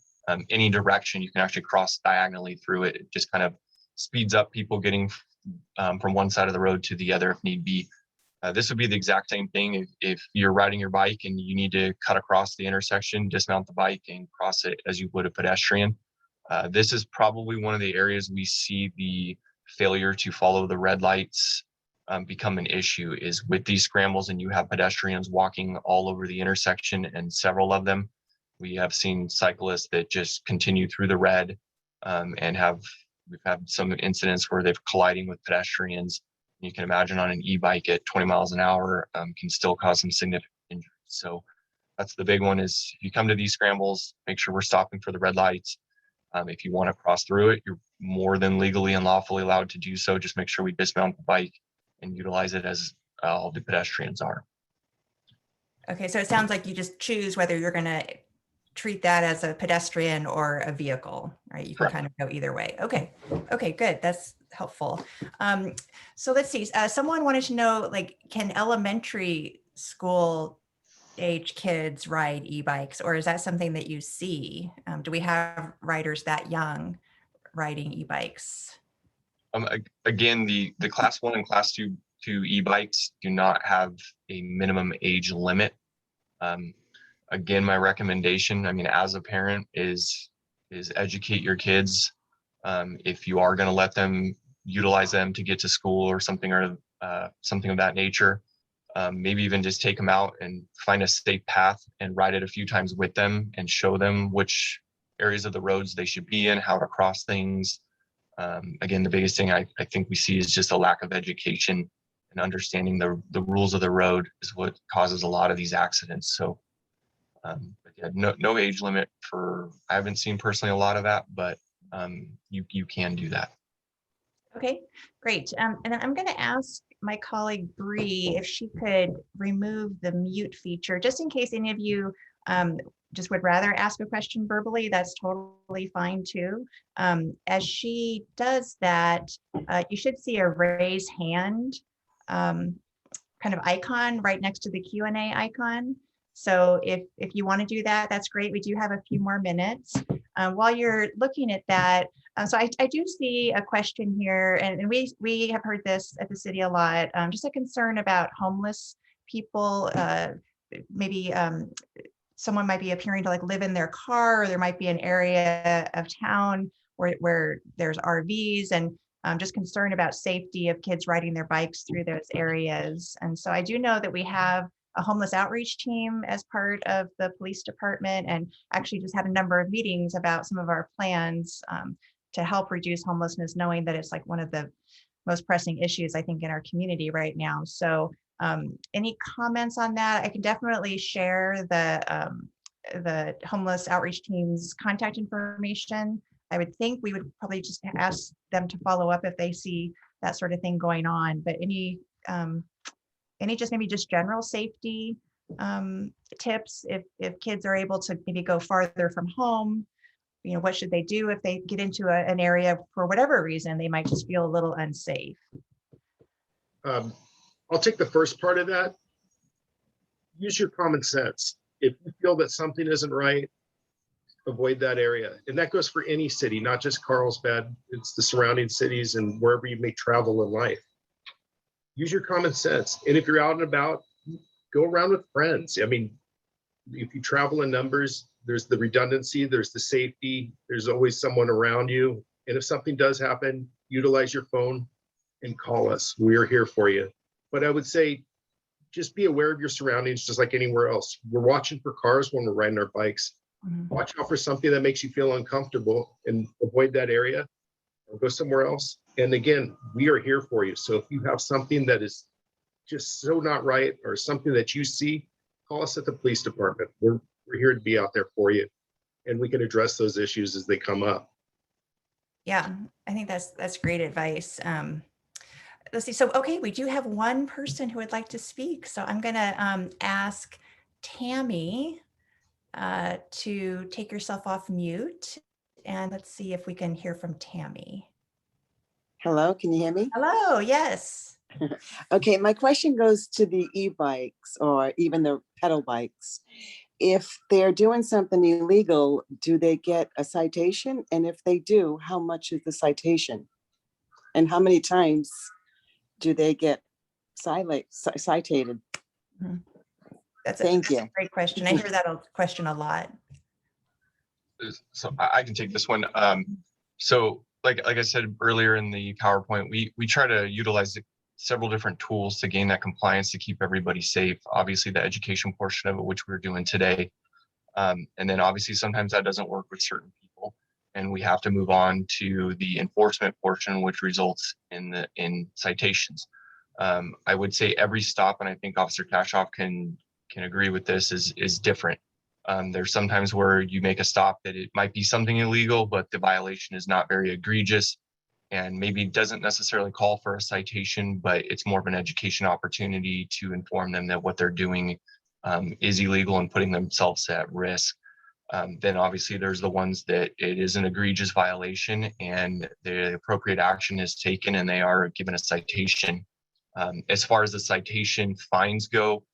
any direction. You can actually cross diagonally through it. It just kind of speeds up people getting from one side of the road to the other if need be. This would be the exact same thing if you're riding your bike and you need to cut across the intersection, dismount the bike and cross it as you would a pedestrian. This is probably one of the areas we see the failure to follow the red lights become an issue, is with these scrambles and you have pedestrians walking all over the intersection, and several of them. We have seen cyclists that just continue through the red and we've had some incidents where they've colliding with pedestrians. You can imagine on an e-bike at 20 miles an hour can still cause some significant injuries. So that's the big one, is if you come to these scrambles, make sure we're stopping for the red lights. If you want to cross through it, you're more than legally and lawfully allowed to do so. Just make sure we dismount the bike and utilize it as all the pedestrians are. Okay, so it sounds like you just choose whether you're going to treat that as a pedestrian or a vehicle, right? You can Correct. kind of go either way. Okay, good. That's helpful. So let's see. Someone wanted to know, like, can elementary school age kids ride e-bikes, or is that something that you see? Do we have riders that young riding e-bikes? Again, the class 1 and class 2 e-bikes do not have a minimum age limit. Again, my recommendation, I mean, as a parent, is educate your kids. If you are going to let them utilize them to get to school or something of that nature, maybe even just take them out and find a safe path and ride it a few times with them and show them which areas of the roads they should be in, how to cross things. Again, the biggest thing I think we see is just a lack of education and understanding the rules of the road is what causes a lot of these accidents. So but yeah, no age limit for, I haven't seen personally a lot of that, but you can do that. Okay, great. And then I'm going to ask my colleague Bree if she could remove the mute feature, just in case any of you just would rather ask a question verbally. That's totally fine too. As she does that, you should see a raise hand kind of icon right next to the Q&A icon. So if you want to do that, that's great. We do have a few more minutes. While you're looking at that, so I do see a question here, and we have heard this at the city a lot, just a concern about homeless people. Maybe someone might be appearing to like live in their car, or there might be an area of town where there's RVs, and just concerned about safety of kids riding their bikes through those areas. And so I do know that we have a homeless outreach team as part of the police department, and actually just had a number of meetings about some of our plans to help reduce homelessness, knowing that it's like one of the most pressing issues I think in our community right now. So any comments on that? I can definitely share the homeless outreach team's contact information. I would think we would probably just ask them to follow up if they see that sort of thing going on, but any just maybe just general safety tips if kids are able to maybe go farther from home, what should they do if they get into an area for whatever reason, they might just feel a little unsafe. I'll take the first part of that. Use your common sense. If you feel that something isn't right, avoid that area. And that goes for any city, not just Carlsbad. It's the surrounding cities and wherever you may travel in life. Use your common sense. And if you're out and about, go around with friends. I mean, if you travel in numbers, there's the redundancy, there's the safety, there's always someone around you. And if something does happen, utilize your phone and call us. We are here for you. But I would say, just be aware of your surroundings, just like anywhere else. We're watching for cars when we're riding our bikes. Watch out for something that makes you feel uncomfortable and avoid that area or go somewhere else. And again, we are here for you. So if you have something that is just so not right or something that you see, call us at the police department. We're here to be out there for you, and we can address those issues as they come up. Yeah, I think that's great advice. Let's see. So, okay, we do have one person who would like to speak. So I'm going to ask Tammy to take yourself off mute, and let's see if we can hear from Tammy. Hello, can you hear me? Hello. Yes. Okay, my question goes to the e-bikes or even the pedal bikes. If they're doing something illegal, do they get a citation? And if they do, how much is the citation? And how many times do they get cited? That's Thank you. a great question. I hear that question a lot. So I can take this one. So like I said earlier in the PowerPoint, we try to utilize several different tools to gain that compliance to keep everybody safe. Obviously, the education portion of it, which we're doing today. And then obviously sometimes that doesn't work with certain people, and we have to move on to the enforcement portion, which results in citations. I would say every stop, and I think Officer Cashoff can agree with this, is different. There's sometimes where you make a stop that it might be something illegal, but the violation is not very egregious and maybe doesn't necessarily call for a citation, but it's more of an education opportunity to inform them that what they're doing is illegal and putting themselves at risk. Then obviously there's the ones that it is an egregious violation and the appropriate action is taken and they are given a citation. As far as the citation fines go,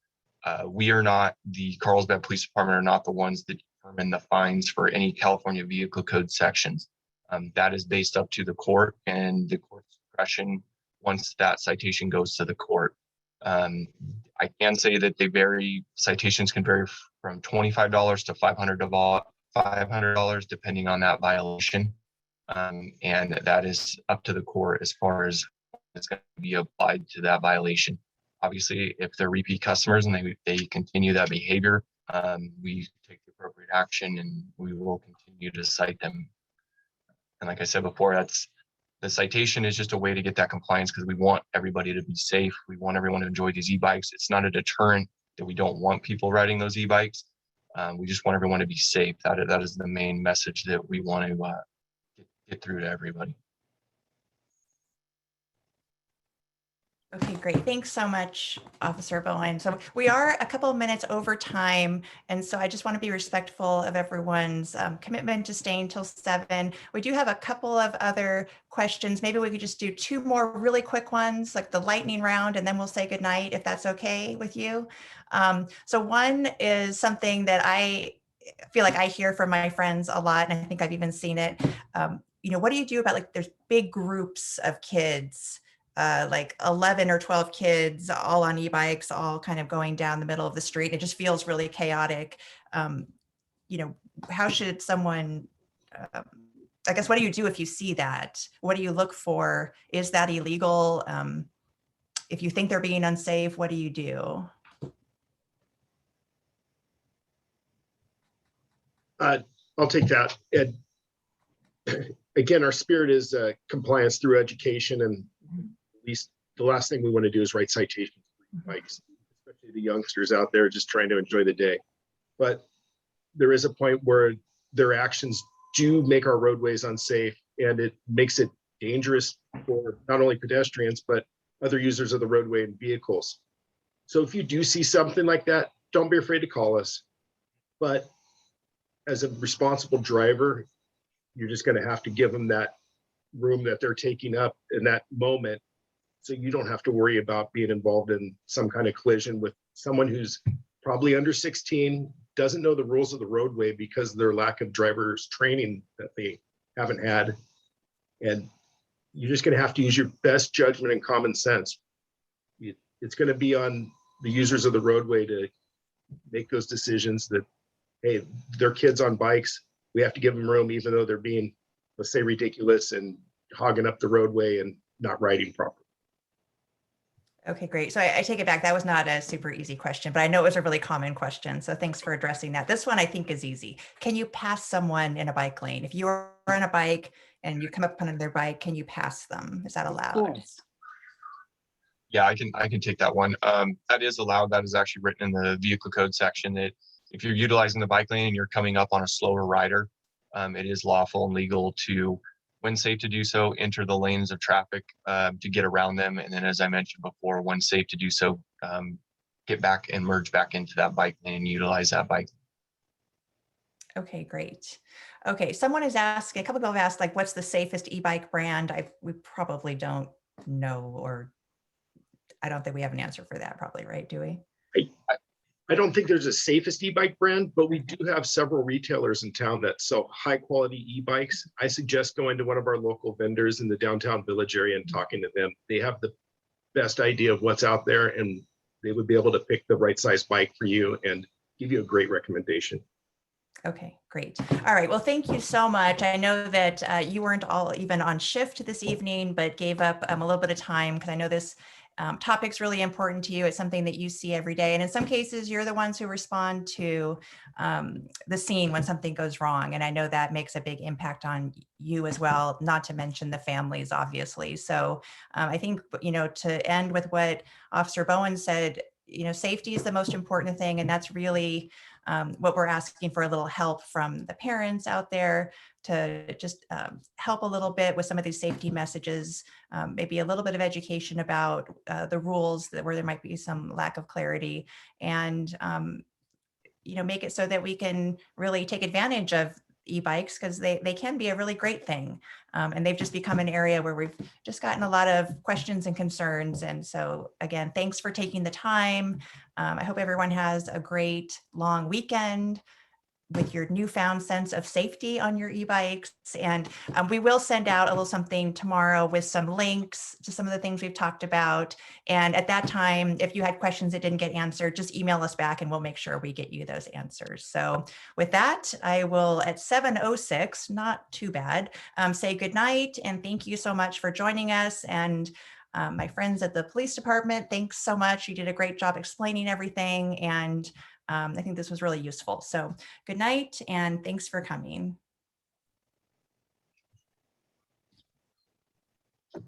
we are not, the Carlsbad Police Department are not the ones that determine the fines for any California Vehicle Code sections. That is based up to the court and the court's discretion once that citation goes to the court. I can say that citations can vary from $25 to $500 depending on that violation. And that is up to the court as far as it's going to be applied to that violation. Obviously, if they're repeat customers and they continue that behavior, we take the appropriate action and we will continue to cite them. And like I said before, the citation is just a way to get that compliance because we want everybody to be safe. We want everyone to enjoy these e-bikes. It's not a deterrent that we don't want people riding those e-bikes. We just want everyone to be safe. That is the main message that we want to get through to everybody. Okay, great. Thanks so much, Officer Bowen. So we are a couple of minutes over time, and so I just want to be respectful of everyone's commitment to staying till 7. We do have a couple of other questions. Maybe we could just do 2 more really quick ones, like the lightning round, and then we'll say goodnight if that's okay with you. So one is something that I feel like I hear from my friends a lot, and I think I've even seen it. What do you do about, like, there's big groups of kids, like 11 or 12 kids all on e-bikes, all kind of going down the middle of the street. It just feels really chaotic. How should someone, I guess, what do you do if you see that? What do you look for? Is that illegal? If you think they're being unsafe, what do you do? I'll take that. And again, our spirit is compliance through education, and at least the last thing we want to do is write citations for bikes, especially the youngsters out there just trying to enjoy the day. But there is a point where their actions do make our roadways unsafe, and it makes it dangerous for not only pedestrians, but other users of the roadway and vehicles. So if you do see something like that, don't be afraid to call us. But as a responsible driver, you're just going to have to give them that room that they're taking up in that moment. So you don't have to worry about being involved in some kind of collision with someone who's probably under 16, doesn't know the rules of the roadway because of their lack of driver's training that they haven't had. And you're just going to have to use your best judgment and common sense. It's going to be on the users of the roadway to make those decisions that, hey, they're kids on bikes. We have to give them room, even though they're being, let's say, ridiculous and hogging up the roadway and not riding properly. Okay, great. So I take it back. That was not a super easy question, but I know it was a really common question. So thanks for addressing that. This one I think is easy. Can you pass someone in a bike lane? If you are on a bike and you come up on their bike, can you pass them? Is that Of allowed? course. Yeah, I can take that one. That is allowed. That is actually written in the vehicle code section that if you're utilizing the bike lane and you're coming up on a slower rider, it is lawful and legal to, when safe to do so, enter the lanes of traffic to get around them. And then, as I mentioned before, when safe to do so, get back and merge back into that bike lane and utilize that bike. Okay, great. Okay, someone has asked, a couple people have asked, like, what's the safest e-bike brand? We probably don't know, or I don't think we have an answer for that probably, right? Do we? I don't think there's a safest e-bike brand, but we do have several retailers in town that sell high quality e-bikes. I suggest going to one of our local vendors in the downtown village area and talking to them. They have the best idea of what's out there, and they would be able to pick the right size bike for you and give you a great recommendation. Okay, great. All right. Well, thank you so much. I know that you weren't all even on shift this evening, but gave up a little bit of time because I know this topic's really important to you. It's something that you see every day. And in some cases, you're the ones who respond to the scene when something goes wrong. And I know that makes a big impact on you as well, not to mention the families, obviously. So I think, to end with what Officer Bowen said, safety is the most important thing. And that's really what we're asking for, a little help from the parents out there to just help a little bit with some of these safety messages, maybe a little bit of education about the rules where there might be some lack of clarity, and make it so that we can really take advantage of e-bikes, because they can be a really great thing. And they've just become an area where we've just gotten a lot of questions and concerns. And so again, thanks for taking the time. I hope everyone has a great long weekend with your newfound sense of safety on your e-bikes. And we will send out a little something tomorrow with some links to some of the things we've talked about. And at that time, if you had questions that didn't get answered, just email us back and we'll make sure we get you those answers. So with that, I will, at 7:06, not too bad, say good night and thank you so much for joining us. And my friends at the police department, thanks so much. You did a great job explaining everything. And I think this was really useful. So good night and thanks for coming.